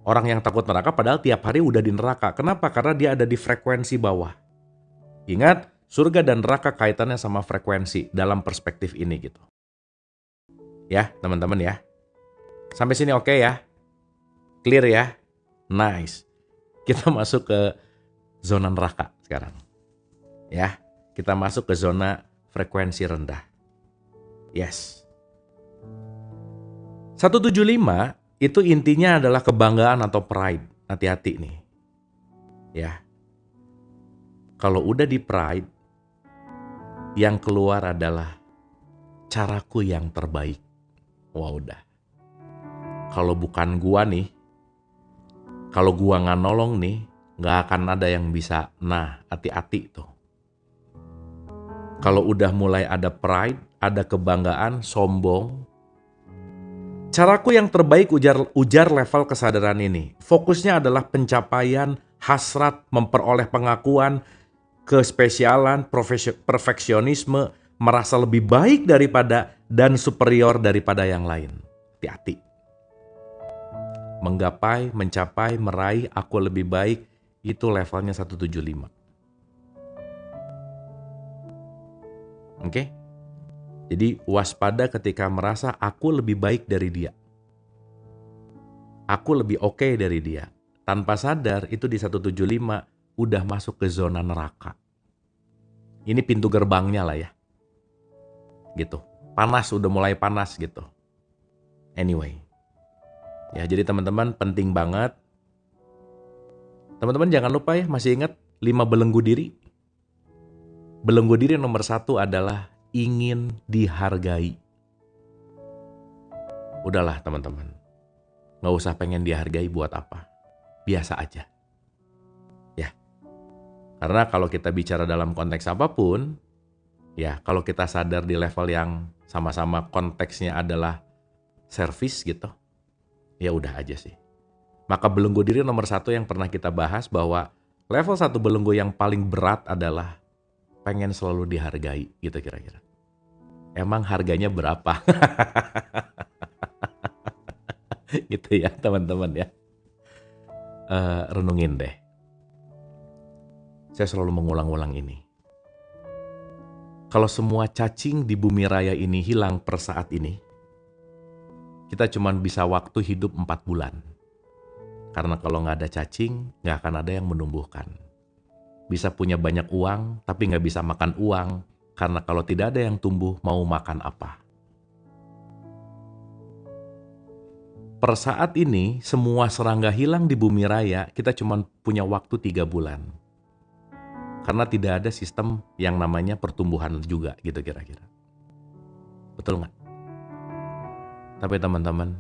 Speaker 1: Orang yang takut neraka padahal tiap hari udah di neraka. Kenapa? Karena dia ada di frekuensi bawah. Ingat, surga dan neraka kaitannya sama frekuensi dalam perspektif ini gitu. Ya, teman-teman ya. Sampai sini oke ya? Clear ya? Nice. Kita masuk ke zona neraka sekarang. Ya, kita masuk ke zona frekuensi rendah. Yes. 175 itu intinya adalah kebanggaan atau pride. Hati-hati nih. Ya. Kalau udah di pride, yang keluar adalah caraku yang terbaik. Wah udah. Kalau bukan gua nih, kalau gua nggak nolong nih, nggak akan ada yang bisa. Nah, hati-hati tuh. Kalau udah mulai ada pride, ada kebanggaan, sombong. Caraku yang terbaik ujar level kesadaran ini. Fokusnya adalah pencapaian, hasrat, memperoleh pengakuan, kespesialan, perfeksionisme, merasa lebih baik daripada dan superior daripada yang lain. Hati-hati. Menggapai, mencapai, meraih, aku lebih baik, itu levelnya 175. Oke? Jadi waspada ketika merasa aku lebih baik dari dia. Aku lebih oke dari dia. Tanpa sadar itu di 175 udah masuk ke zona neraka. Ini pintu gerbangnya lah ya. Gitu. Panas, udah mulai panas gitu. Anyway. Ya, jadi teman-teman penting banget. Teman-teman jangan lupa ya, masih ingat 5 belenggu diri? Belenggu diri nomor 1 adalah ingin dihargai. Udahlah teman-teman. Nggak usah pengen dihargai buat apa. Biasa aja. Ya. Karena kalau kita bicara dalam konteks apapun, ya kalau kita sadar di level yang sama-sama konteksnya adalah service gitu, ya udah aja sih. Maka belenggu diri nomor 1 yang pernah kita bahas bahwa level 1 belenggu yang paling berat adalah pengen selalu dihargai gitu kira-kira. Emang harganya berapa? Gitu ya teman-teman ya. Renungin deh. Saya selalu mengulang-ulang ini. Kalau semua cacing di bumi raya ini hilang per saat ini, kita cuma bisa waktu hidup 4 bulan. Karena kalau nggak ada cacing, nggak akan ada yang menumbuhkan. Bisa punya banyak uang, tapi nggak bisa makan uang. Karena kalau tidak ada yang tumbuh, mau makan apa? Per saat ini, semua serangga hilang di bumi raya, kita cuma punya waktu 3 bulan. Karena tidak ada sistem yang namanya pertumbuhan juga gitu kira-kira. Betul nggak? Tapi teman-teman,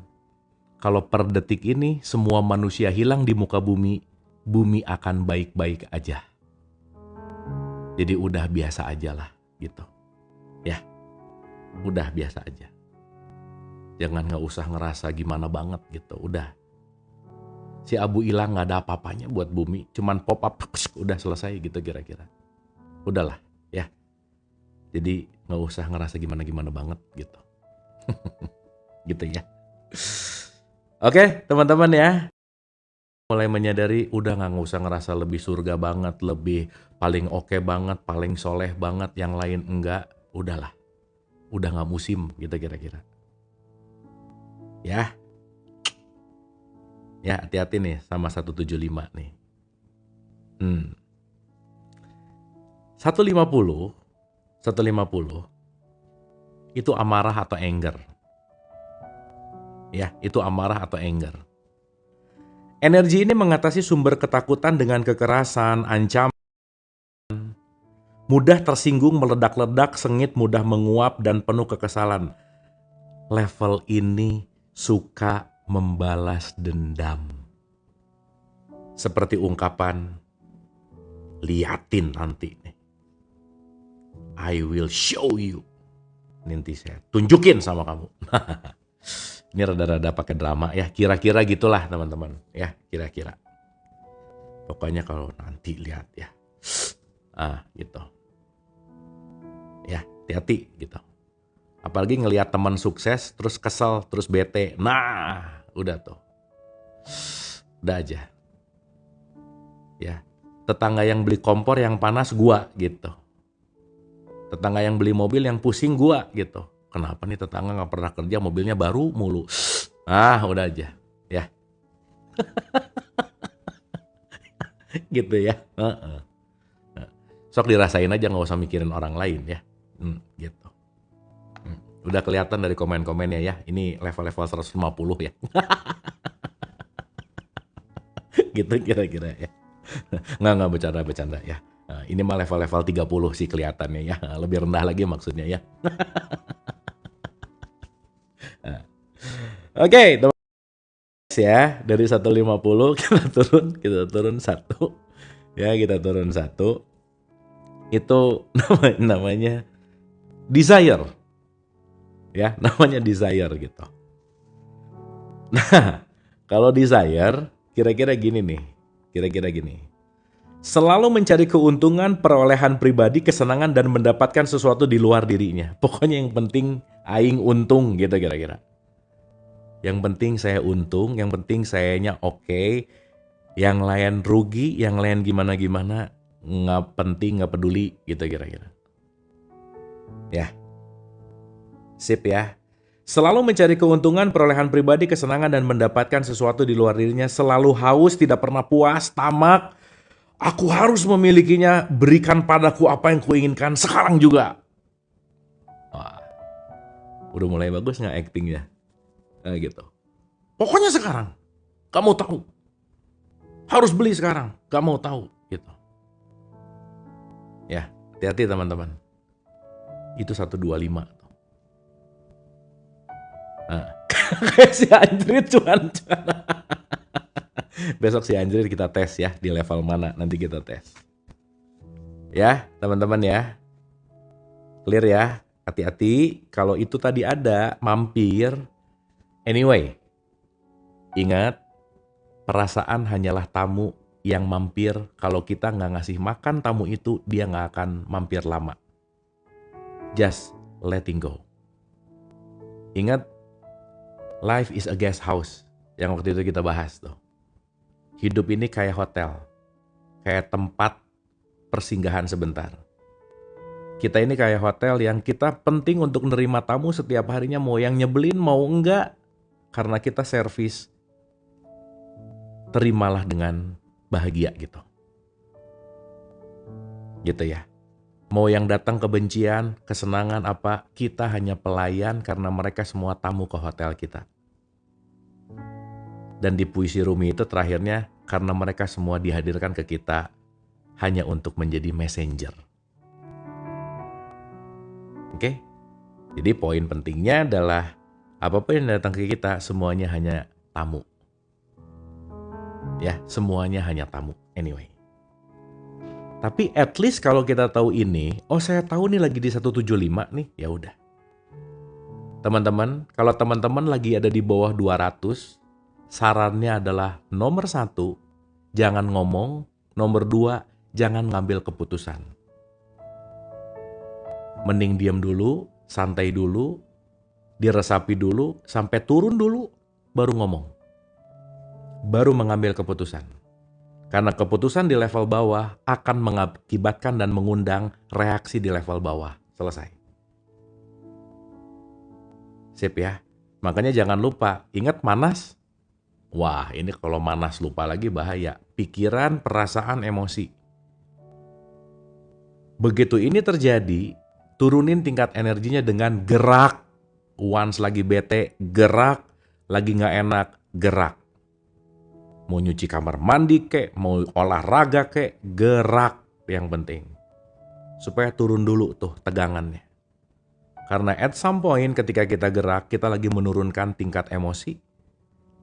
Speaker 1: kalau per detik ini semua manusia hilang di muka bumi, bumi akan baik-baik aja. Jadi udah biasa aja lah gitu. Ya, udah biasa aja. Jangan nggak usah ngerasa gimana banget gitu, udah. Si abu hilang nggak ada apa-apanya buat bumi, cuman pop up, udah selesai gitu kira-kira. Udahlah, ya. Jadi nggak usah ngerasa gimana-gimana banget gitu. Gitu ya. Oke, teman-teman ya. Mulai menyadari udah nggak usah ngerasa lebih surga banget, lebih paling oke banget, paling soleh banget, yang lain enggak. Udahlah. Udah nggak musim gitu kira-kira. Ya. Ya, hati-hati nih sama 175 nih. 150 itu amarah atau anger. Ya, itu amarah atau anger. Energi ini mengatasi sumber ketakutan dengan kekerasan, ancaman, mudah tersinggung, meledak-ledak, sengit, mudah menguap, dan penuh kekesalan. Level ini suka membalas dendam. Seperti ungkapan, liatin nanti nih. I will show you. Nanti saya tunjukin sama kamu. Ini rada-rada pakai drama ya, kira-kira gitulah teman-teman ya, kira-kira. Pokoknya kalau nanti lihat ya. Gitu. Ya, hati-hati gitu. Apalagi ngelihat teman sukses terus kesel, terus bete. Nah, udah tuh. Udah aja. Ya, tetangga yang beli kompor yang panas gua gitu. Tetangga yang beli mobil yang pusing gua gitu. Kenapa nih tetangga nggak pernah kerja, mobilnya baru mulu. Udah aja, ya. Gitu ya. Sok dirasain aja, nggak usah mikirin orang lain ya. Gitu. Udah kelihatan dari komen-komennya ya. Ini level-level 150 ya. Gitu kira-kira ya. Nggak bercanda ya. Ini mah level-level 30 sih kelihatannya ya. Lebih rendah lagi maksudnya ya. Oke, teman ya, dari 150 kita turun 1. Ya, kita turun 1. Itu namanya desire. Ya, namanya desire gitu. Nah, kalau desire kira-kira gini. Selalu mencari keuntungan, perolehan pribadi, kesenangan, dan mendapatkan sesuatu di luar dirinya. Pokoknya yang penting aing untung gitu kira-kira. Yang penting saya untung, yang penting sayanya oke, yang lain rugi, yang lain gimana-gimana, nggak penting, nggak peduli gitu kira-kira. Ya, sip ya. Selalu mencari keuntungan, perolehan pribadi, kesenangan, dan mendapatkan sesuatu di luar dirinya. Selalu haus, tidak pernah puas, tamak, Aku harus memilikinya, berikan padaku apa yang kuinginkan sekarang juga. Wah, udah mulai bagus nggak actingnya? Gitu. Pokoknya sekarang, gak mau tahu. Harus beli sekarang, gak mau tahu. Gitu. Ya, hati-hati teman-teman. Itu 125. Nah, kayak si Anjrit cuan-cuan. Besok si Anjrit kita tes ya, di level mana nanti kita tes. Ya, teman-teman ya. Clear ya, hati-hati kalau itu tadi ada mampir. Anyway, ingat, perasaan hanyalah tamu yang mampir. Kalau kita nggak ngasih makan tamu itu, dia nggak akan mampir lama. Just letting go. Ingat, life is a guest house. Yang waktu itu kita bahas tuh. Hidup ini kayak hotel. Kayak tempat persinggahan sebentar. Kita ini kayak hotel yang kita penting untuk nerima tamu setiap harinya. Mau yang nyebelin, mau enggak. Karena kita servis. Terimalah dengan bahagia gitu. Gitu ya. Mau yang datang kebencian, kesenangan apa, kita hanya pelayan karena mereka semua tamu ke hotel kita. Dan di puisi Rumi itu terakhirnya, karena mereka semua dihadirkan ke kita hanya untuk menjadi messenger. Oke? Jadi poin pentingnya adalah apapun yang datang ke kita, semuanya hanya tamu. Ya, semuanya hanya tamu. Anyway. Tapi at least kalau kita tahu ini, oh saya tahu nih lagi di 175 nih, ya udah. Teman-teman, kalau teman-teman lagi ada di bawah 200, sarannya adalah nomor 1, jangan ngomong, nomor 2, jangan ngambil keputusan. Mending diam dulu, santai dulu, diresapi dulu, sampai turun dulu, baru ngomong. Baru mengambil keputusan. Karena keputusan di level bawah akan mengakibatkan dan mengundang reaksi di level bawah. Selesai. Sip ya. Makanya jangan lupa, ingat manas. Wah, ini kalau manas lupa lagi bahaya. Pikiran, perasaan, emosi. Begitu ini terjadi, turunin tingkat energinya dengan gerak. Once lagi bete, gerak. Lagi nggak enak, gerak. Mau nyuci kamar mandi kek, mau olahraga kek, gerak yang penting. Supaya turun dulu tuh tegangannya. Karena at some point ketika kita gerak, kita lagi menurunkan tingkat emosi.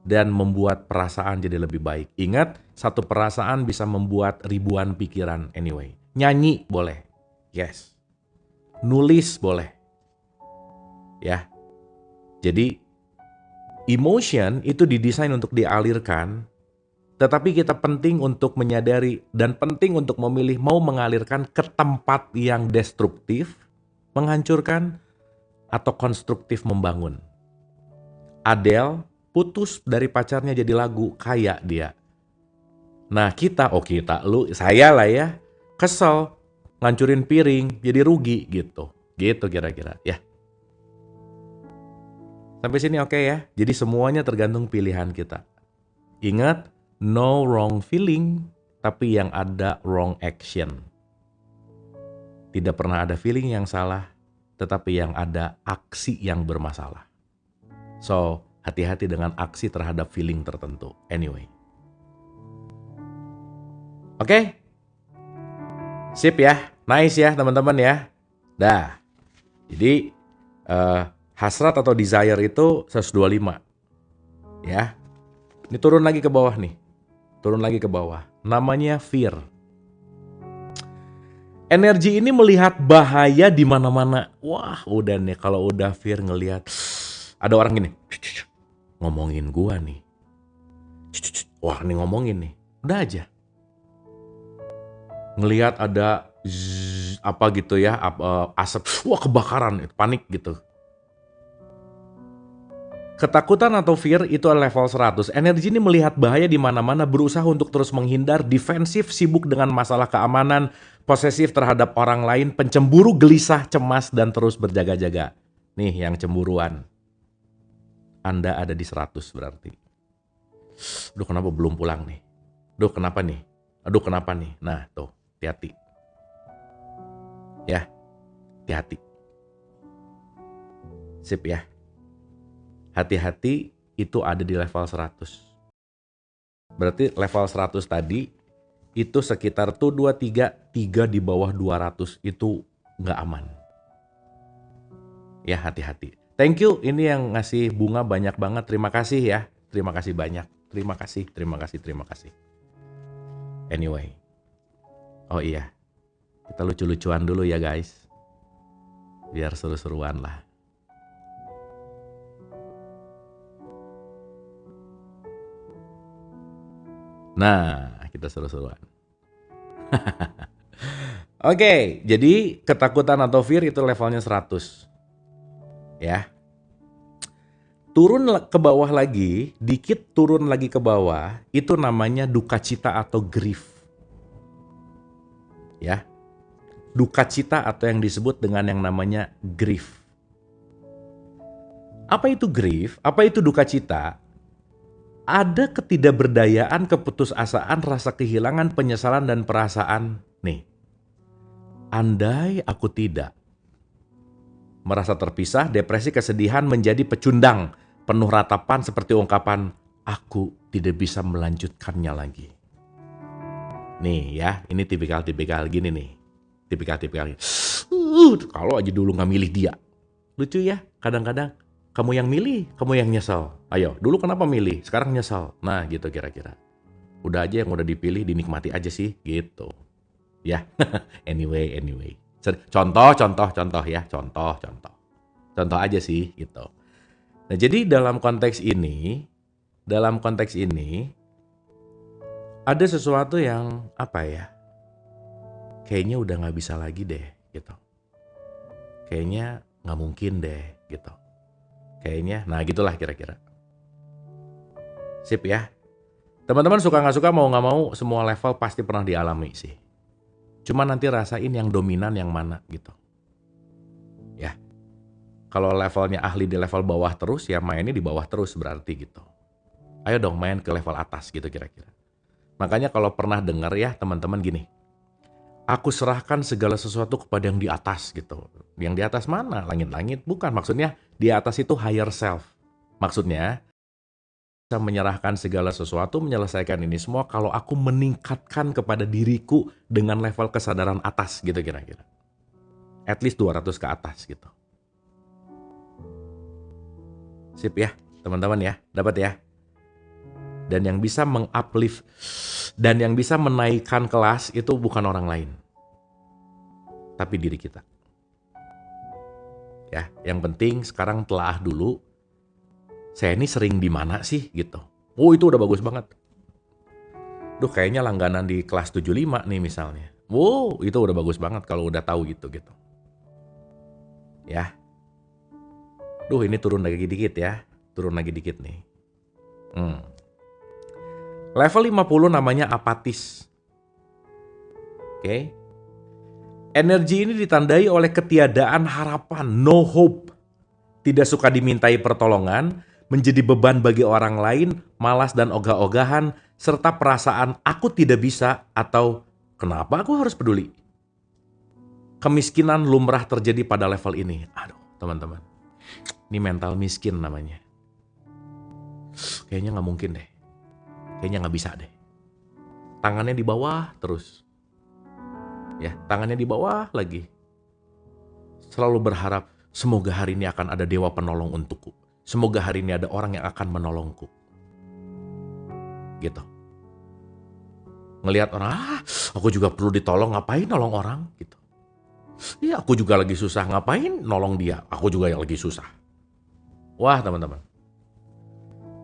Speaker 1: Dan membuat perasaan jadi lebih baik. Ingat, satu perasaan bisa membuat ribuan pikiran anyway. Nyanyi boleh. Yes. Nulis boleh. Ya. Jadi, emotion itu didesain untuk dialirkan, tetapi kita penting untuk menyadari dan penting untuk memilih mau mengalirkan ke tempat yang destruktif, menghancurkan, atau konstruktif membangun. Adele putus dari pacarnya jadi lagu, kaya dia. Nah lu, saya lah ya, kesel, ngancurin piring, jadi rugi gitu. Gitu kira-kira ya. Sampai sini oke ya? Jadi semuanya tergantung pilihan kita. Ingat, no wrong feeling, tapi yang ada wrong action. Tidak pernah ada feeling yang salah, tetapi yang ada aksi yang bermasalah. So, hati-hati dengan aksi terhadap feeling tertentu. Anyway. Oke? Sip ya. Nice ya teman-teman ya. Dah. Jadi, hasrat atau desire itu 125. Ya. Ini turun lagi ke bawah nih. Turun lagi ke bawah. Namanya fear. Energi ini melihat bahaya di mana-mana. Wah, udah nih kalau udah fear ngelihat ada orang gini. Ngomongin gua nih. Wah, nih ngomongin nih. Udah aja. Ngelihat ada apa gitu ya, asap, wah kebakaran, panik gitu. Ketakutan atau fear itu level 100. Energi ini melihat bahaya di mana-mana, berusaha untuk terus menghindar, defensif, sibuk dengan masalah keamanan, posesif terhadap orang lain, pencemburu, gelisah, cemas, dan terus berjaga-jaga. Nih yang cemburuan. Anda ada di 100 berarti. Duh kenapa belum pulang nih? Duh kenapa nih? Aduh kenapa nih? Nah tuh, hati-hati. Ya, hati-hati. Sip ya. Hati-hati itu ada di level 100. Berarti level 100 tadi itu sekitar tuh 3 di bawah 200 itu nggak aman. Ya hati-hati. Thank you, ini yang ngasih bunga banyak banget. Terima kasih ya. Terima kasih banyak. Terima kasih. Anyway. Oh iya. Kita lucu-lucuan dulu ya guys. Biar seru-seruan lah. Nah, kita seru-seruan. Oke, jadi ketakutan atau fear itu levelnya 100. Ya. Turun ke bawah lagi, dikit turun lagi ke bawah, itu namanya duka cita atau grief. Ya. Duka cita atau yang disebut dengan yang namanya grief. Apa itu grief? Apa itu duka cita? Ada ketidakberdayaan, keputusasaan, rasa kehilangan, penyesalan, dan perasaan. Nih, andai aku tidak. Merasa terpisah, depresi, kesedihan menjadi pecundang, penuh ratapan seperti ungkapan, aku tidak bisa melanjutkannya lagi. Nih ya, ini tipikal gini nih. Tipikal. Kalau aja dulu nggak milih dia. Lucu ya, kadang-kadang. Kamu yang milih, kamu yang nyesel. Ayo, dulu kenapa milih, sekarang nyesel. Nah gitu kira-kira. Udah aja yang udah dipilih, dinikmati aja sih, gitu. Ya, anyway. Contoh ya, contoh aja sih, gitu. Nah jadi dalam konteks ini, ada sesuatu yang apa ya, kayaknya udah nggak bisa lagi deh, gitu. Kayaknya nggak mungkin deh, gitu. Kayaknya, nah gitulah kira-kira. Sip ya. Teman-teman suka nggak suka, mau nggak mau, semua level pasti pernah dialami sih. Cuma nanti rasain yang dominan yang mana gitu. Ya. Kalau levelnya ahli di level bawah terus, ya mainnya di bawah terus berarti gitu. Ayo dong main ke level atas gitu kira-kira. Makanya kalau pernah dengar ya teman-teman gini. Aku serahkan segala sesuatu kepada yang di atas gitu. Yang di atas mana? Langit-langit? Bukan, maksudnya di atas itu higher self. Maksudnya bisa menyerahkan segala sesuatu, menyelesaikan ini semua kalau aku meningkatkan kepada diriku dengan level kesadaran atas gitu kira-kira. At least 200 ke atas gitu. Sip ya, teman-teman ya, dapat ya. Dan yang bisa menguplift dan yang bisa menaikkan kelas itu bukan orang lain, tapi diri kita. Ya, yang penting sekarang telaah dulu. Saya ini sering di mana sih gitu. Oh, itu udah bagus banget. Duh, kayaknya langganan di kelas 75 nih misalnya. Wow, itu udah bagus banget kalau udah tahu gitu. Ya. Duh, ini turun lagi dikit ya. Turun lagi dikit nih. Level 50 namanya apatis. Oke. Energi ini ditandai oleh ketiadaan harapan, no hope. Tidak suka dimintai pertolongan, menjadi beban bagi orang lain, malas dan ogah-ogahan, serta perasaan aku tidak bisa atau kenapa aku harus peduli. Kemiskinan lumrah terjadi pada level ini. Aduh, teman-teman. Ini mental miskin namanya. Kayaknya nggak mungkin deh. Kayaknya nggak bisa deh. Tangannya di bawah terus. Ya, tangannya di bawah lagi. Selalu berharap, semoga hari ini akan ada dewa penolong untukku. Semoga hari ini ada orang yang akan menolongku. Gitu. Ngelihat orang, aku juga perlu ditolong, ngapain nolong orang? Gitu. Iya, aku juga lagi susah, ngapain nolong dia? Aku juga yang lagi susah. Wah, teman-teman.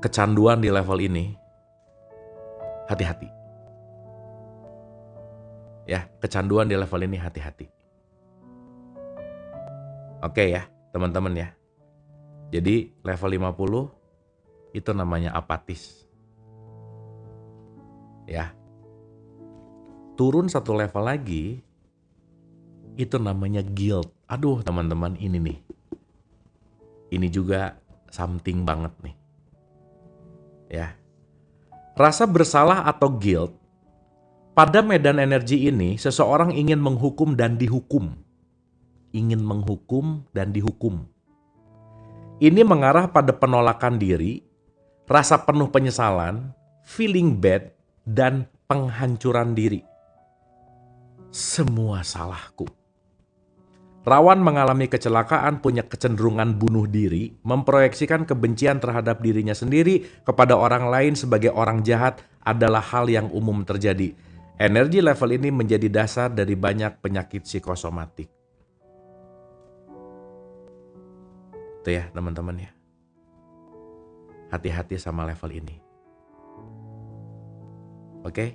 Speaker 1: Kecanduan di level ini, hati-hati. Ya, kecanduan di level ini hati-hati. Oke ya, teman-teman ya. Jadi level 50 itu namanya apatis. Ya. Turun satu level lagi itu namanya guilt. Aduh, teman-teman, ini nih. Ini juga something banget nih. Ya. Rasa bersalah atau guilt Pada medan energi ini, seseorang ingin menghukum dan dihukum. Ingin menghukum dan dihukum. Ini mengarah pada penolakan diri, rasa penuh penyesalan, feeling bad, dan penghancuran diri. Semua salahku. Rawan mengalami kecelakaan, punya kecenderungan bunuh diri, memproyeksikan kebencian terhadap dirinya sendiri kepada orang lain sebagai orang jahat adalah hal yang umum terjadi. Energi level ini menjadi dasar dari banyak penyakit psikosomatik. Itu ya teman-teman ya. Hati-hati sama level ini. Oke?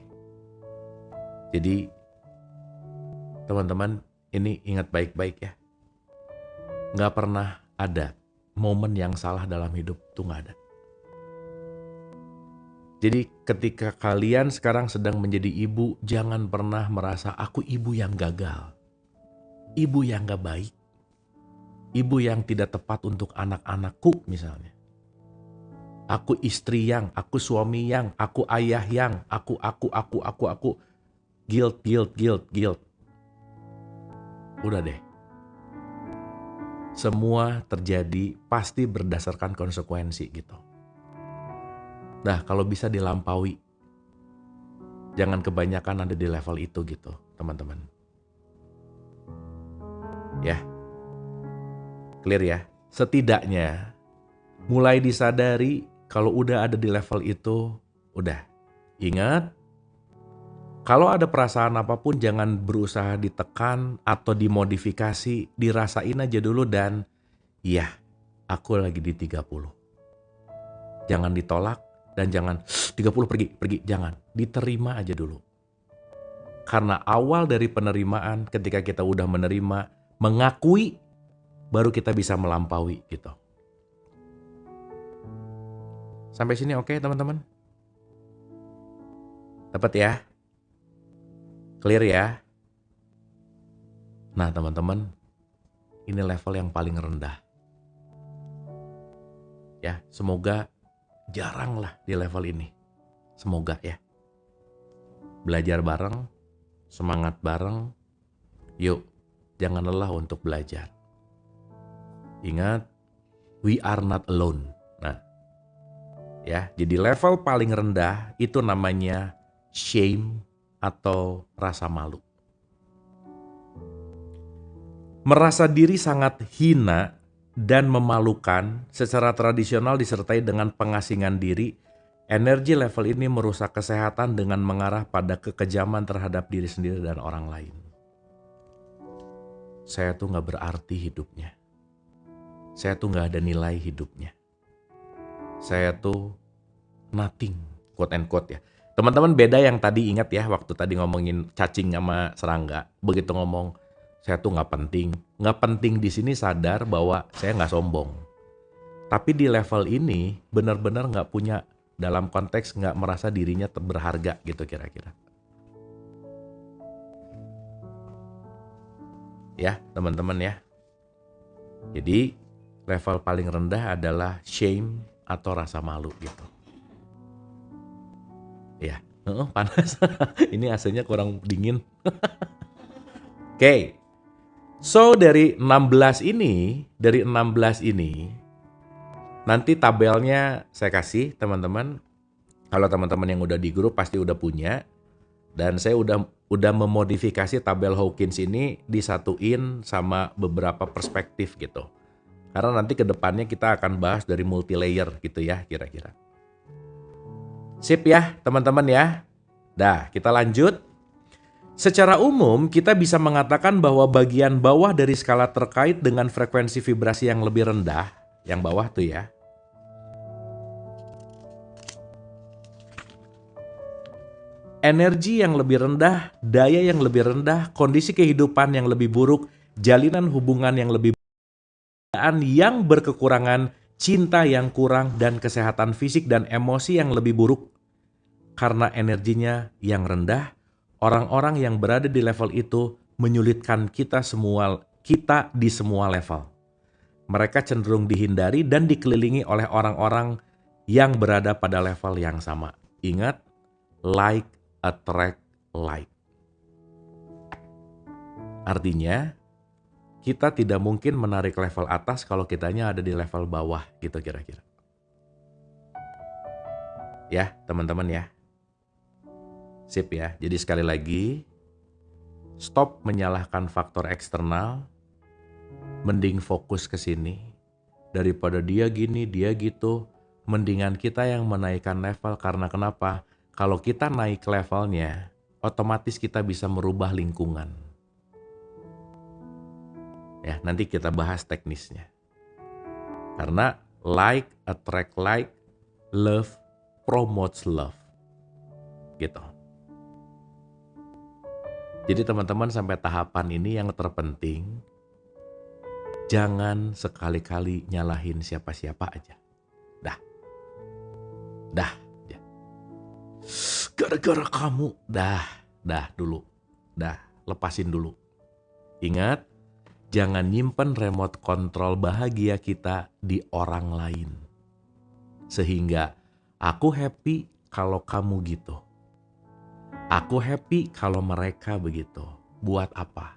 Speaker 1: Jadi teman-teman ini ingat baik-baik ya. Nggak pernah ada momen yang salah dalam hidup, tuh nggak ada. Jadi ketika kalian sekarang sedang menjadi ibu, jangan pernah merasa aku ibu yang gagal. Ibu yang gak baik. Ibu yang tidak tepat untuk anak-anakku misalnya. Aku istri yang, aku suami yang, aku ayah yang, aku. Guilt. Udah deh. Semua terjadi pasti berdasarkan konsekuensi gitu. Nah, kalau bisa dilampaui. Jangan kebanyakan ada di level itu gitu, teman-teman. Ya. Clear ya? Setidaknya mulai disadari kalau udah ada di level itu, udah. Ingat, kalau ada perasaan apapun jangan berusaha ditekan atau dimodifikasi, dirasain aja dulu dan iya, aku lagi di 30. Jangan ditolak dan jangan 30 pergi, jangan. Diterima aja dulu. Karena awal dari penerimaan ketika kita udah menerima, mengakui, baru kita bisa melampaui gitu. Sampai sini oke teman-teman? Dapat ya? Clear ya? Nah teman-teman, ini level yang paling rendah. Ya, semoga jarang lah di level ini. Semoga ya. Belajar bareng, semangat bareng. Yuk, jangan lelah untuk belajar. Ingat, we are not alone. Nah, ya, jadi level paling rendah itu namanya shame atau rasa malu. Merasa diri sangat hina dan memalukan secara tradisional disertai dengan pengasingan diri, energi level ini merusak kesehatan dengan mengarah pada kekejaman terhadap diri sendiri dan orang lain. Saya tuh gak berarti hidupnya. Saya tuh gak ada nilai hidupnya. Saya tuh nothing, quote and quote ya. Teman-teman beda yang tadi ingat ya, waktu tadi ngomongin cacing sama serangga. Begitu ngomong, saya tuh gak penting. Gak penting di sini sadar bahwa saya gak sombong. Tapi di level ini benar-benar gak punya, dalam konteks gak merasa dirinya berharga gitu kira-kira. Ya teman-teman ya. Jadi level paling rendah adalah shame atau rasa malu gitu. Ya, panas. Ini AC-nya kurang dingin. Oke. So dari 16 ini, nanti tabelnya saya kasih teman-teman. Kalau teman-teman yang udah di grup pasti udah punya. Dan saya udah memodifikasi tabel Hawkins ini disatuin sama beberapa perspektif gitu. Karena nanti ke depannya kita akan bahas dari multi layer gitu ya kira-kira. Sip ya teman-teman ya. Dah kita lanjut. Secara umum kita bisa mengatakan bahwa bagian bawah dari skala terkait dengan frekuensi vibrasi yang lebih rendah. Yang bawah tuh ya. Energi yang lebih rendah, daya yang lebih rendah, kondisi kehidupan yang lebih buruk, jalinan hubungan yang lebih buruk, yang berkekurangan, cinta yang kurang, dan kesehatan fisik dan emosi yang lebih buruk. Karena energinya yang rendah, orang-orang yang berada di level itu menyulitkan kita di semua level. Mereka cenderung dihindari dan dikelilingi oleh orang-orang yang berada pada level yang sama. Ingat, like attract like. Artinya, kita tidak mungkin menarik level atas kalau kitanya ada di level bawah gitu kira-kira. Ya, teman-teman ya. Sip ya. Jadi sekali lagi, stop menyalahkan faktor eksternal, mending fokus ke sini. Daripada dia gini, dia gitu, mendingan kita yang menaikkan level karena kenapa? Kalau kita naik levelnya, otomatis kita bisa merubah lingkungan. Ya, nanti kita bahas teknisnya. Karena like attract like, love promotes love. Gitu. Jadi teman-teman sampai tahapan ini yang terpenting, jangan sekali-kali nyalahin siapa-siapa aja. Dah. Ya. Gara-gara kamu, dah dulu. Lepasin dulu. Ingat, jangan nyimpen remote kontrol bahagia kita di orang lain. Sehingga aku happy kalau kamu gitu. Aku happy kalau mereka begitu. Buat apa?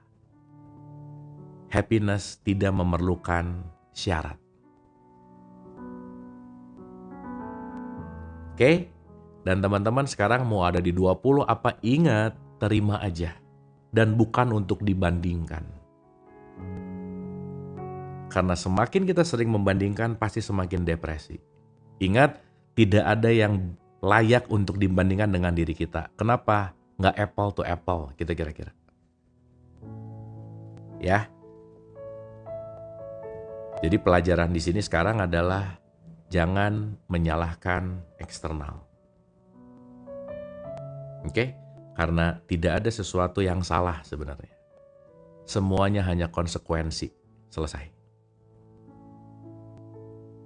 Speaker 1: Happiness tidak memerlukan syarat. Oke? Dan teman-teman sekarang mau ada di 20 apa? Ingat, terima aja. Dan bukan untuk dibandingkan. Karena semakin kita sering membandingkan, pasti semakin depresi. Ingat, tidak ada yang layak untuk dibandingkan dengan diri kita. Kenapa? Nggak apple to apple, gitu kira-kira. Ya. Jadi pelajaran di sini sekarang adalah jangan menyalahkan eksternal. Oke? Karena tidak ada sesuatu yang salah sebenarnya. Semuanya hanya konsekuensi. Selesai.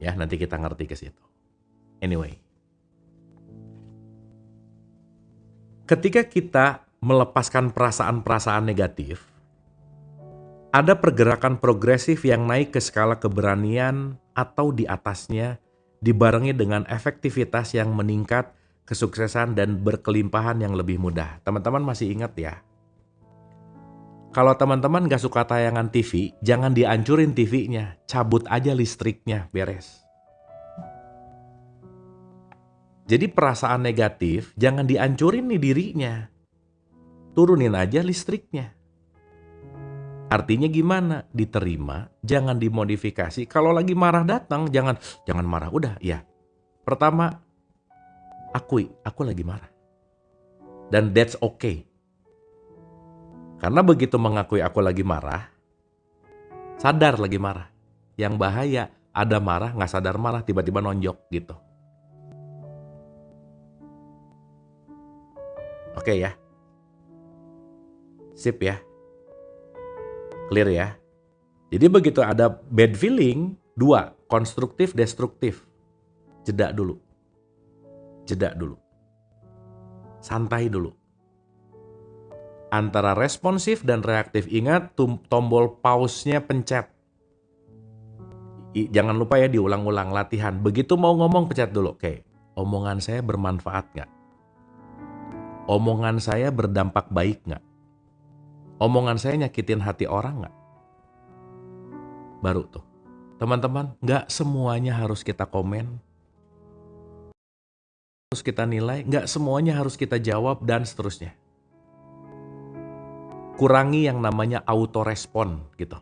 Speaker 1: Ya, nanti kita ngerti ke situ. Anyway. Ketika kita melepaskan perasaan-perasaan negatif, ada pergerakan progresif yang naik ke skala keberanian atau di atasnya, dibarengi dengan efektivitas yang meningkat, kesuksesan dan berkelimpahan yang lebih mudah. Teman-teman masih ingat ya? Kalau teman-teman gak suka tayangan TV, jangan dihancurin TV-nya, cabut aja listriknya, beres. Jadi perasaan negatif jangan dihancurin nih dirinya. Turunin aja listriknya. Artinya gimana? Diterima, jangan dimodifikasi. Kalau lagi marah datang, jangan marah. Udah, ya. Pertama, akui, aku lagi marah. Dan that's okay. Karena begitu mengakui aku lagi marah, sadar lagi marah. Yang bahaya, ada marah, gak sadar marah, tiba-tiba nonjok gitu. Oke ya. Sip ya. Clear ya. Jadi begitu ada bad feeling, 2, konstruktif, destruktif. Jeda dulu. Santai dulu. Antara responsif dan reaktif, ingat tombol pause-nya pencet. Jangan lupa ya diulang-ulang latihan. Begitu mau ngomong pencet dulu. Oke, omongan saya bermanfaat nggak? Omongan saya berdampak baik nggak? Omongan saya nyakitin hati orang nggak? Baru tuh. Teman-teman, nggak semuanya harus kita komen. Harus kita nilai, nggak semuanya harus kita jawab, dan seterusnya. Kurangi yang namanya autorespon gitu.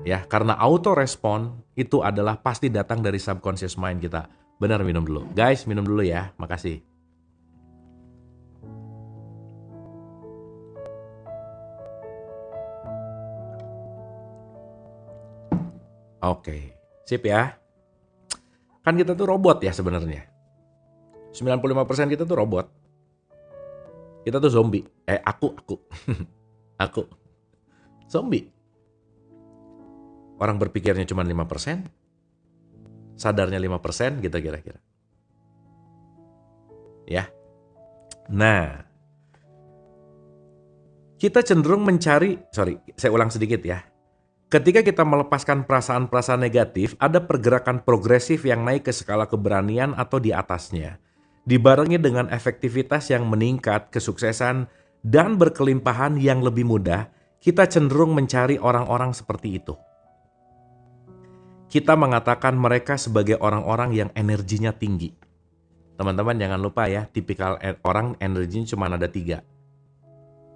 Speaker 1: Ya, karena autorespon itu adalah pasti datang dari subconscious mind kita. Benar, minum dulu. Guys, minum dulu ya. Makasih. Oke, sip ya. Kan kita tuh robot ya sebenarnya. 95% kita tuh robot. Kita tuh zombie. Aku. Aku. Zombie. Orang berpikirnya cuma 5%. Sadarnya 5% gitu kira-kira. Ya. Nah. Kita cenderung mencari, saya ulang sedikit ya. Ketika kita melepaskan perasaan-perasaan negatif, ada pergerakan progresif yang naik ke skala keberanian atau di atasnya.
Speaker 2: dibarengi dengan efektivitas yang meningkat, kesuksesan, dan berkelimpahan yang lebih mudah, kita cenderung mencari orang-orang seperti itu. Kita mengatakan mereka sebagai orang-orang yang energinya tinggi. Teman-teman jangan lupa ya, tipikal orang energinya cuma ada 3.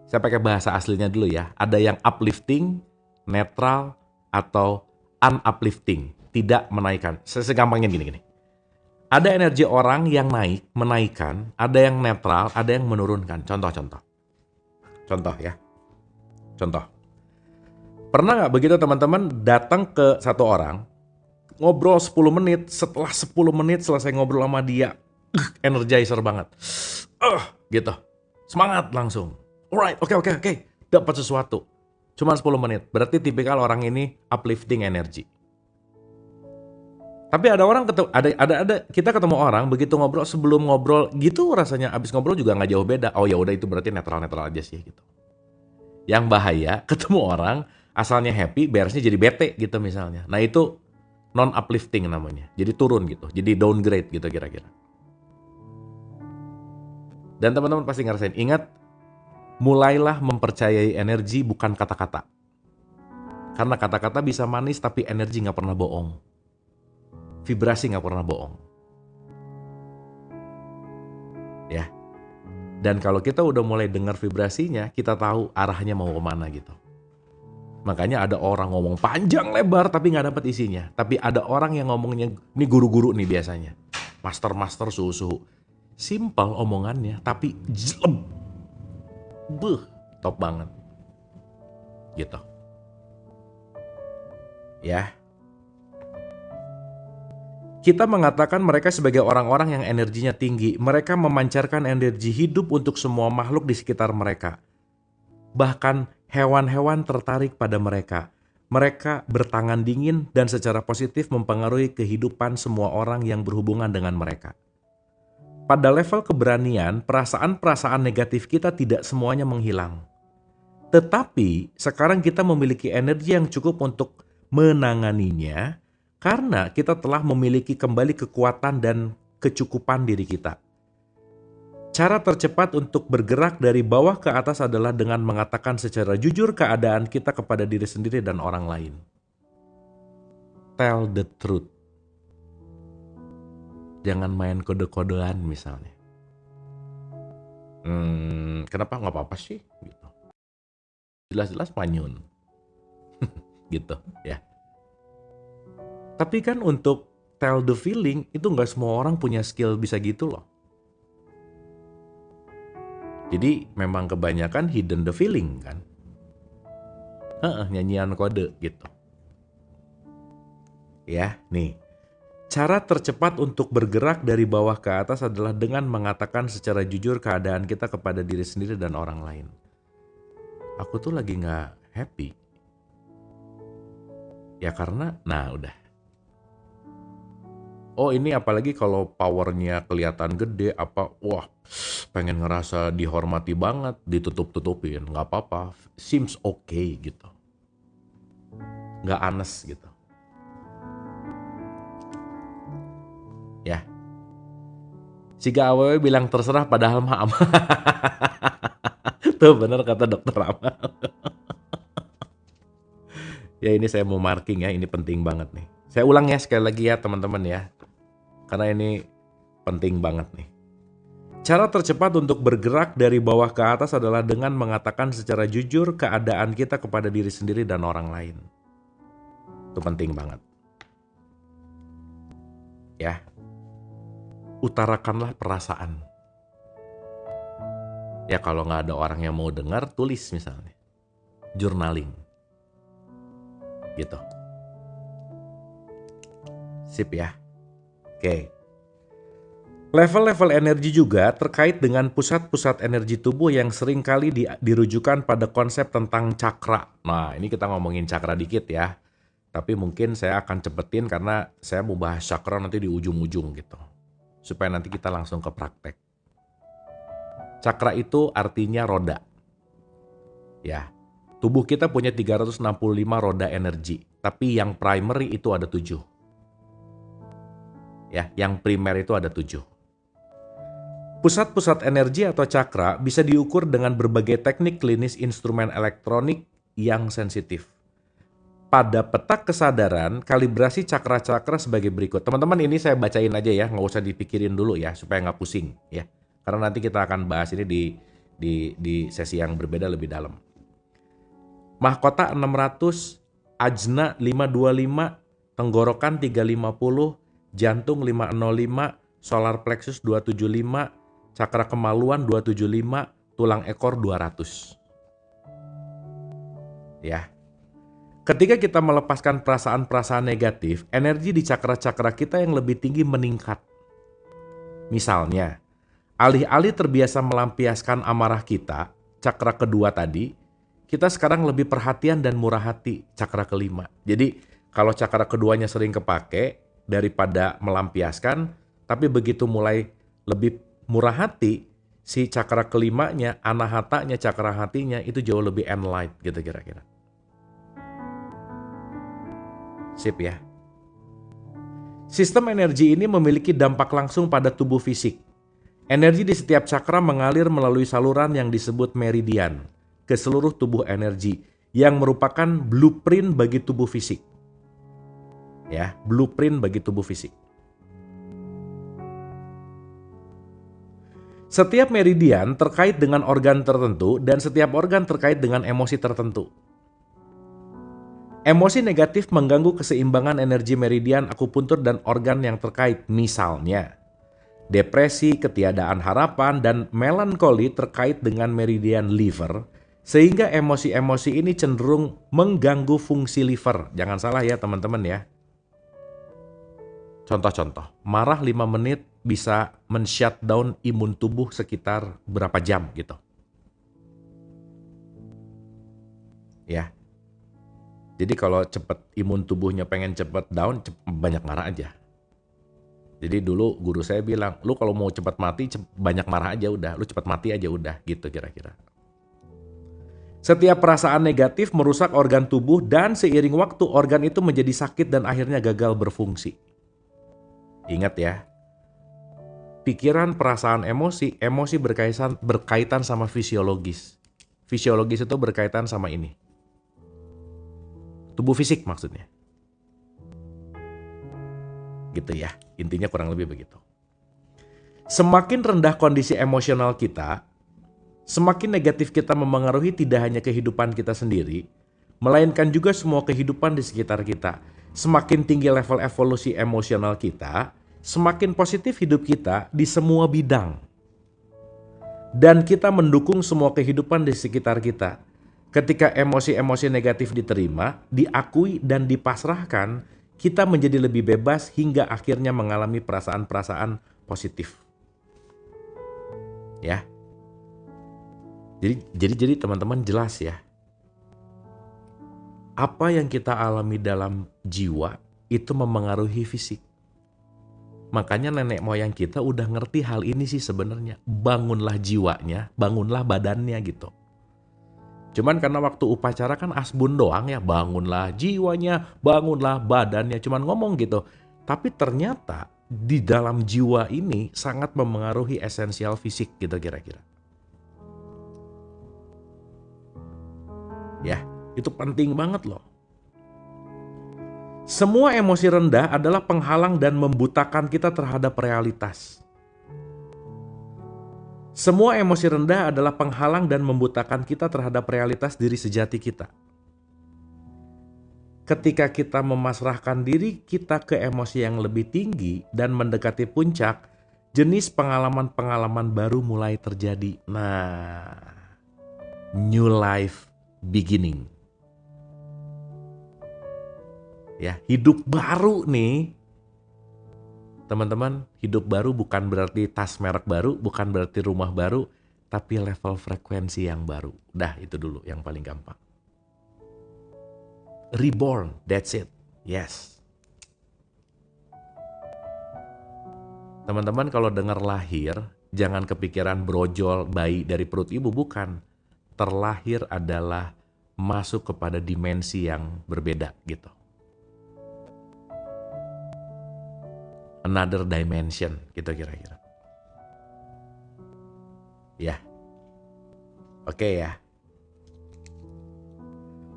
Speaker 2: Saya pakai bahasa aslinya dulu ya. Ada yang uplifting, netral, atau unuplifting. Tidak menaikkan. Segampangnya gini-gini. Ada energi orang yang naik, menaikkan. Ada yang netral, ada yang menurunkan. Contoh-contoh. Contoh ya. Contoh. Pernah nggak begitu teman-teman datang ke satu orang, ngobrol 10 menit, setelah 10 menit selesai ngobrol sama dia, energizer banget. Gitu. Semangat langsung. Alright, oke. Dapat sesuatu. Cuma 10 menit. Berarti tipikal orang ini uplifting energy. Tapi ada orang kita ketemu orang begitu ngobrol, sebelum ngobrol gitu rasanya abis ngobrol juga nggak jauh beda. Oh ya udah, itu berarti netral aja sih gitu. Yang bahaya ketemu orang asalnya happy, beresnya jadi bete gitu misalnya. Nah itu non uplifting namanya. Jadi turun gitu. Jadi downgrade gitu kira-kira. Dan teman-teman pasti ngerasain. Ingat, mulailah mempercayai energi bukan kata-kata. Karena kata-kata bisa manis tapi energi nggak pernah bohong. Vibrasi nggak pernah bohong. Ya. Dan kalau kita udah mulai dengar vibrasinya, kita tahu arahnya mau kemana gitu. Makanya ada orang ngomong panjang lebar tapi nggak dapat isinya. Tapi ada orang yang ngomongnya, ini guru-guru nih biasanya. Master-master suhu-suhu. Simple omongannya tapi jelek. Top banget. Gitu. Ya. Kita mengatakan mereka sebagai orang-orang yang energinya tinggi. Mereka memancarkan energi hidup untuk semua makhluk di sekitar mereka. Bahkan hewan-hewan tertarik pada mereka. Mereka bertangan dingin dan secara positif mempengaruhi kehidupan semua orang yang berhubungan dengan mereka. Pada level keberanian, perasaan-perasaan negatif kita tidak semuanya menghilang. Tetapi sekarang kita memiliki energi yang cukup untuk menanganinya, karena kita telah memiliki kembali kekuatan dan kecukupan diri kita. Cara tercepat untuk bergerak dari bawah ke atas adalah dengan mengatakan secara jujur keadaan kita kepada diri sendiri dan orang lain. Tell the truth. Jangan main kode-kodean misalnya. Kenapa nggak apa-apa sih? Gitu. Jelas-jelas manyun. Gitu ya. Tapi kan untuk tell the feeling itu nggak semua orang punya skill bisa gitu loh. Jadi memang kebanyakan hidden the feeling kan. Nyanyian kode gitu. Ya, nih. Cara tercepat untuk bergerak dari bawah ke atas adalah dengan mengatakan secara jujur keadaan kita kepada diri sendiri dan orang lain. Aku tuh lagi nggak happy. Ya karena, udah. Oh ini apalagi kalau powernya kelihatan gede, wah pengen ngerasa dihormati banget, ditutup-tutupin, nggak apa-apa, seems okay gitu. Nggak anes gitu. Ya. Siga awewe bilang terserah padahal mah aman. Tuh bener kata dokter Amal. Ya ini saya mau marking ya, ini penting banget nih. Saya ulang ya sekali lagi ya teman-teman ya. Karena ini penting banget nih. Cara tercepat untuk bergerak dari bawah ke atas adalah dengan mengatakan secara jujur keadaan kita kepada diri sendiri dan orang lain. Itu penting banget. Ya. Utarakanlah perasaan. Ya kalau nggak ada orang yang mau dengar, tulis misalnya. Journaling. Gitu. Sip ya. Oke. Level-level energi juga terkait dengan pusat-pusat energi tubuh yang seringkali dirujukan pada konsep tentang cakra. Nah, ini kita ngomongin cakra dikit ya. Tapi mungkin saya akan cepetin karena saya mau bahas cakra nanti di ujung-ujung gitu. Supaya nanti kita langsung ke praktek. Cakra itu artinya roda. Ya. Tubuh kita punya 365 roda energi. Tapi yang primary itu ada 7. Ya, yang primer itu ada 7. Pusat-pusat energi atau cakra bisa diukur dengan berbagai teknik klinis instrumen elektronik yang sensitif. Pada peta kesadaran, kalibrasi cakra-cakra sebagai berikut. Teman-teman, ini saya bacain aja ya, nggak usah dipikirin dulu ya, supaya nggak pusing ya. Karena nanti kita akan bahas ini di sesi yang berbeda lebih dalam. Mahkota 600, ajna 525, tenggorokan 350, jantung 505, solar plexus 275, cakra kemaluan 275, tulang ekor 200. Ya. Ketika kita melepaskan perasaan-perasaan negatif, energi di cakra-cakra kita yang lebih tinggi meningkat. Misalnya, alih-alih terbiasa melampiaskan amarah kita, cakra kedua tadi, kita sekarang lebih perhatian dan murah hati, cakra kelima. Jadi, kalau cakra keduanya sering kepake, daripada melampiaskan, tapi begitu mulai lebih murah hati, si cakra kelimanya, anahatanya, cakra hatinya, itu jauh lebih enlight gitu kira-kira. Sip ya. Sistem energi ini memiliki dampak langsung pada tubuh fisik. Energi di setiap cakra mengalir melalui saluran yang disebut meridian ke seluruh tubuh energi yang merupakan blueprint bagi tubuh fisik. Ya, blueprint bagi tubuh fisik. Setiap meridian terkait dengan organ tertentu dan setiap organ terkait dengan emosi tertentu. Emosi negatif mengganggu keseimbangan energi meridian akupuntur dan organ yang terkait, misalnya depresi, ketiadaan harapan, dan melankoli terkait dengan meridian liver, sehingga emosi-emosi ini cenderung mengganggu fungsi liver. Jangan salah ya teman-teman ya. Contoh-contoh, marah 5 menit bisa men-shutdown imun tubuh sekitar berapa jam gitu. Ya. Jadi kalau cepet imun tubuhnya pengen cepet down, banyak marah aja. Jadi dulu guru saya bilang, lu kalau mau cepet mati, banyak marah aja udah. Lu cepet mati aja udah, gitu kira-kira. Setiap perasaan negatif merusak organ tubuh dan seiring waktu organ itu menjadi sakit dan akhirnya gagal berfungsi. Ingat ya, pikiran, perasaan, emosi berkaitan sama fisiologis. Fisiologis itu berkaitan sama ini. Tubuh fisik maksudnya. Gitu ya, intinya kurang lebih begitu. Semakin rendah kondisi emosional kita, semakin negatif kita memengaruhi tidak hanya kehidupan kita sendiri, melainkan juga semua kehidupan di sekitar kita. Semakin tinggi level evolusi emosional kita, semakin positif hidup kita di semua bidang. Dan kita mendukung semua kehidupan di sekitar kita. Ketika emosi-emosi negatif diterima, diakui dan dipasrahkan, kita menjadi lebih bebas hingga akhirnya mengalami perasaan-perasaan positif. Ya. Jadi teman-teman jelas ya. Apa yang kita alami dalam jiwa itu memengaruhi fisik. Makanya nenek moyang kita udah ngerti hal ini sih sebenarnya. Bangunlah jiwanya, bangunlah badannya gitu. Cuman karena waktu upacara kan asbun doang ya, bangunlah jiwanya, bangunlah badannya, cuman ngomong gitu. Tapi ternyata di dalam jiwa ini sangat memengaruhi esensial fisik gitu kira-kira. Ya, itu penting banget loh. Semua emosi rendah adalah penghalang dan membutakan kita terhadap realitas. Semua emosi rendah adalah penghalang dan membutakan kita terhadap realitas diri sejati kita. Ketika kita memasrahkan diri kita ke emosi yang lebih tinggi dan mendekati puncak, jenis pengalaman-pengalaman baru mulai terjadi. Nah, new life beginning. Ya, hidup baru nih. Teman-teman, hidup baru bukan berarti tas merek baru, bukan berarti rumah baru, tapi level frekuensi yang baru. Dah, itu dulu yang paling gampang. Reborn, that's it. Yes. Teman-teman kalau dengar lahir, jangan kepikiran brojol bayi dari perut ibu, bukan. Terlahir adalah masuk kepada dimensi yang berbeda gitu. Another dimension gitu kira-kira. Ya, oke ya.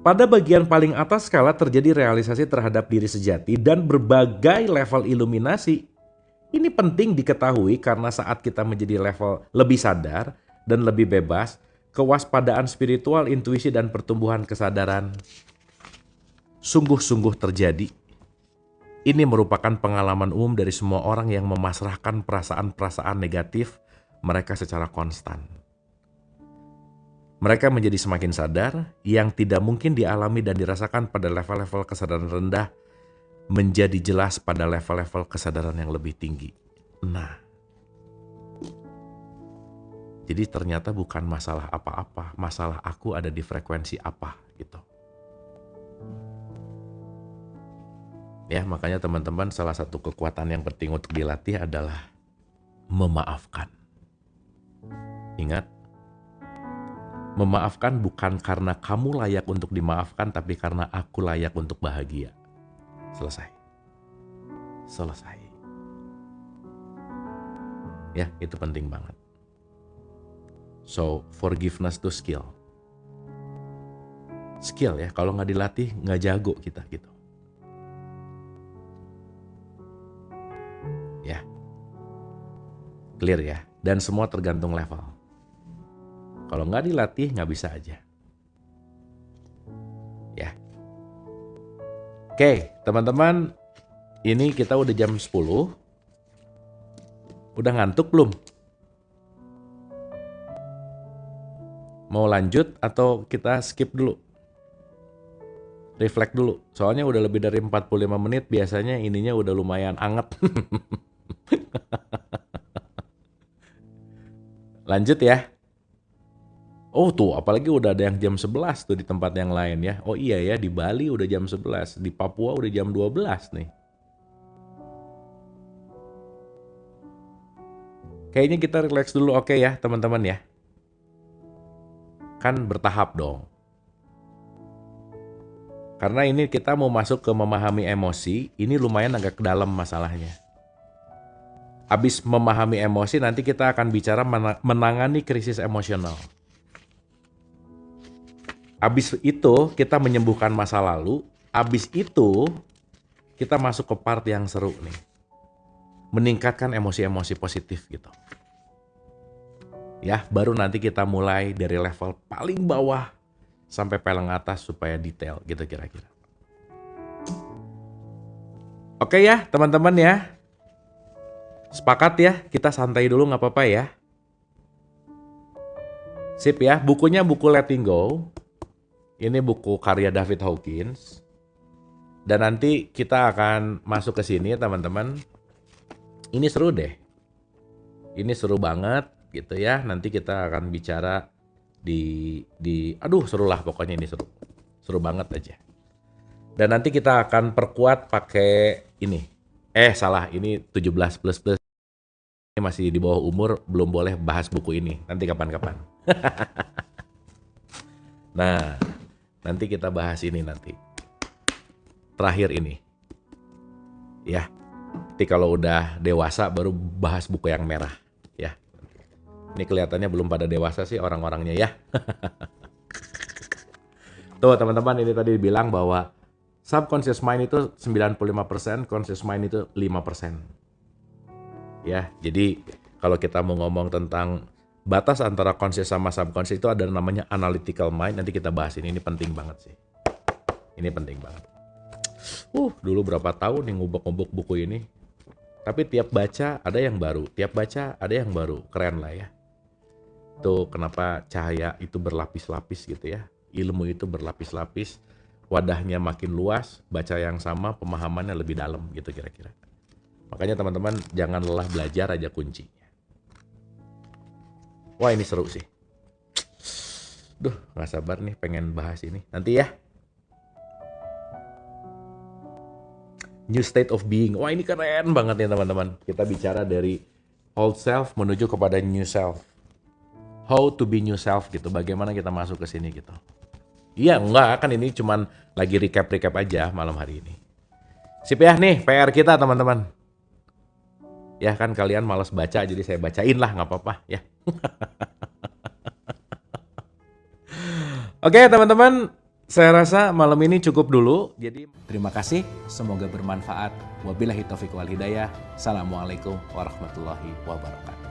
Speaker 2: Pada bagian paling atas skala terjadi realisasi terhadap diri sejati dan berbagai level iluminasi. Ini penting diketahui karena saat kita menjadi level lebih sadar dan lebih bebas, kewaspadaan spiritual, intuisi, dan pertumbuhan kesadaran sungguh-sungguh terjadi. Ini merupakan pengalaman umum dari semua orang yang memasrahkan perasaan-perasaan negatif mereka secara konstan. Mereka menjadi semakin sadar, yang tidak mungkin dialami dan dirasakan pada level-level kesadaran rendah menjadi jelas pada level-level kesadaran yang lebih tinggi. Nah, jadi ternyata bukan masalah apa-apa, masalah aku ada di frekuensi apa gitu. Ya, makanya teman-teman, salah satu kekuatan yang penting untuk dilatih adalah memaafkan. Ingat, memaafkan bukan karena kamu layak untuk dimaafkan, tapi karena aku layak untuk bahagia. Selesai. Selesai. Ya, itu penting banget. So, forgiveness itu skill. Skill ya, kalau nggak dilatih, nggak jago kita gitu. Ya. Clear ya, dan semua tergantung level. Kalau nggak dilatih, nggak bisa aja. Ya. Oke, teman-teman, ini kita udah jam 10. Udah ngantuk belum? Mau lanjut atau kita skip dulu? Reflect dulu. Soalnya udah lebih dari 45 menit, biasanya ininya udah lumayan anget. Lanjut ya. Oh tuh, apalagi udah ada yang jam 11 tuh di tempat yang lain ya. Oh iya ya, di Bali udah jam 11, di Papua udah jam 12 nih. Kayaknya kita relax dulu, oke ya teman-teman ya. Kan bertahap dong. Karena ini kita mau masuk ke memahami emosi, ini lumayan agak ke dalam masalahnya. Habis memahami emosi, nanti kita akan bicara menangani krisis emosional. Habis itu kita menyembuhkan masa lalu, habis itu kita masuk ke part yang seru nih. Meningkatkan emosi-emosi positif gitu. Ya, baru nanti kita mulai dari level paling bawah sampai paling atas supaya detail gitu kira-kira. Oke ya teman-teman ya. Sepakat ya, kita santai dulu nggak apa-apa ya. Sip ya, bukunya buku Letting Go. Ini buku karya David Hawkins. Dan nanti kita akan masuk ke sini teman-teman. Ini seru deh. Ini seru banget gitu ya. Nanti kita akan bicara aduh seru lah pokoknya, ini seru. Seru banget aja. Dan nanti kita akan perkuat pakai ini. Salah, ini 17++. Ini masih di bawah umur, belum boleh bahas buku ini. Nanti kapan-kapan. Nah, nanti kita bahas ini nanti. Terakhir ini. Ya. Nanti kalau udah dewasa baru bahas buku yang merah. Ya. Ini kelihatannya belum pada dewasa sih orang-orangnya ya. Tuh teman-teman, ini tadi bilang bahwa subconscious mind itu 95%, conscious mind itu 5%. Ya, jadi kalau kita mau ngomong tentang batas antara conscious sama subconscious itu ada namanya analytical mind. Nanti kita bahas ini penting banget sih. Ini penting banget. Dulu berapa tahun nih ngubek-ngubek buku ini. Tapi tiap baca ada yang baru, tiap baca ada yang baru. Keren lah ya. Tuh kenapa cahaya itu berlapis-lapis gitu ya. Ilmu itu berlapis-lapis. Wadahnya makin luas, baca yang sama, pemahamannya lebih dalam gitu kira-kira. Makanya teman-teman jangan lelah belajar aja kuncinya. Wah ini seru sih. Duh gak sabar nih pengen bahas ini. Nanti ya. New state of being. Wah ini keren banget ya teman-teman. Kita bicara dari old self menuju kepada new self. How to be new self gitu. Bagaimana kita masuk ke sini gitu. Iya enggak, kan ini cuman lagi recap-recap aja malam hari ini. Sip ya nih PR kita teman-teman. Ya kan kalian malas baca jadi saya bacain lah, nggak apa-apa ya. Oke teman-teman, saya rasa malam ini cukup dulu. Jadi
Speaker 1: Terima kasih, semoga bermanfaat. Wabillahi taufiq wal hidayah. Assalamualaikum warahmatullahi wabarakatuh.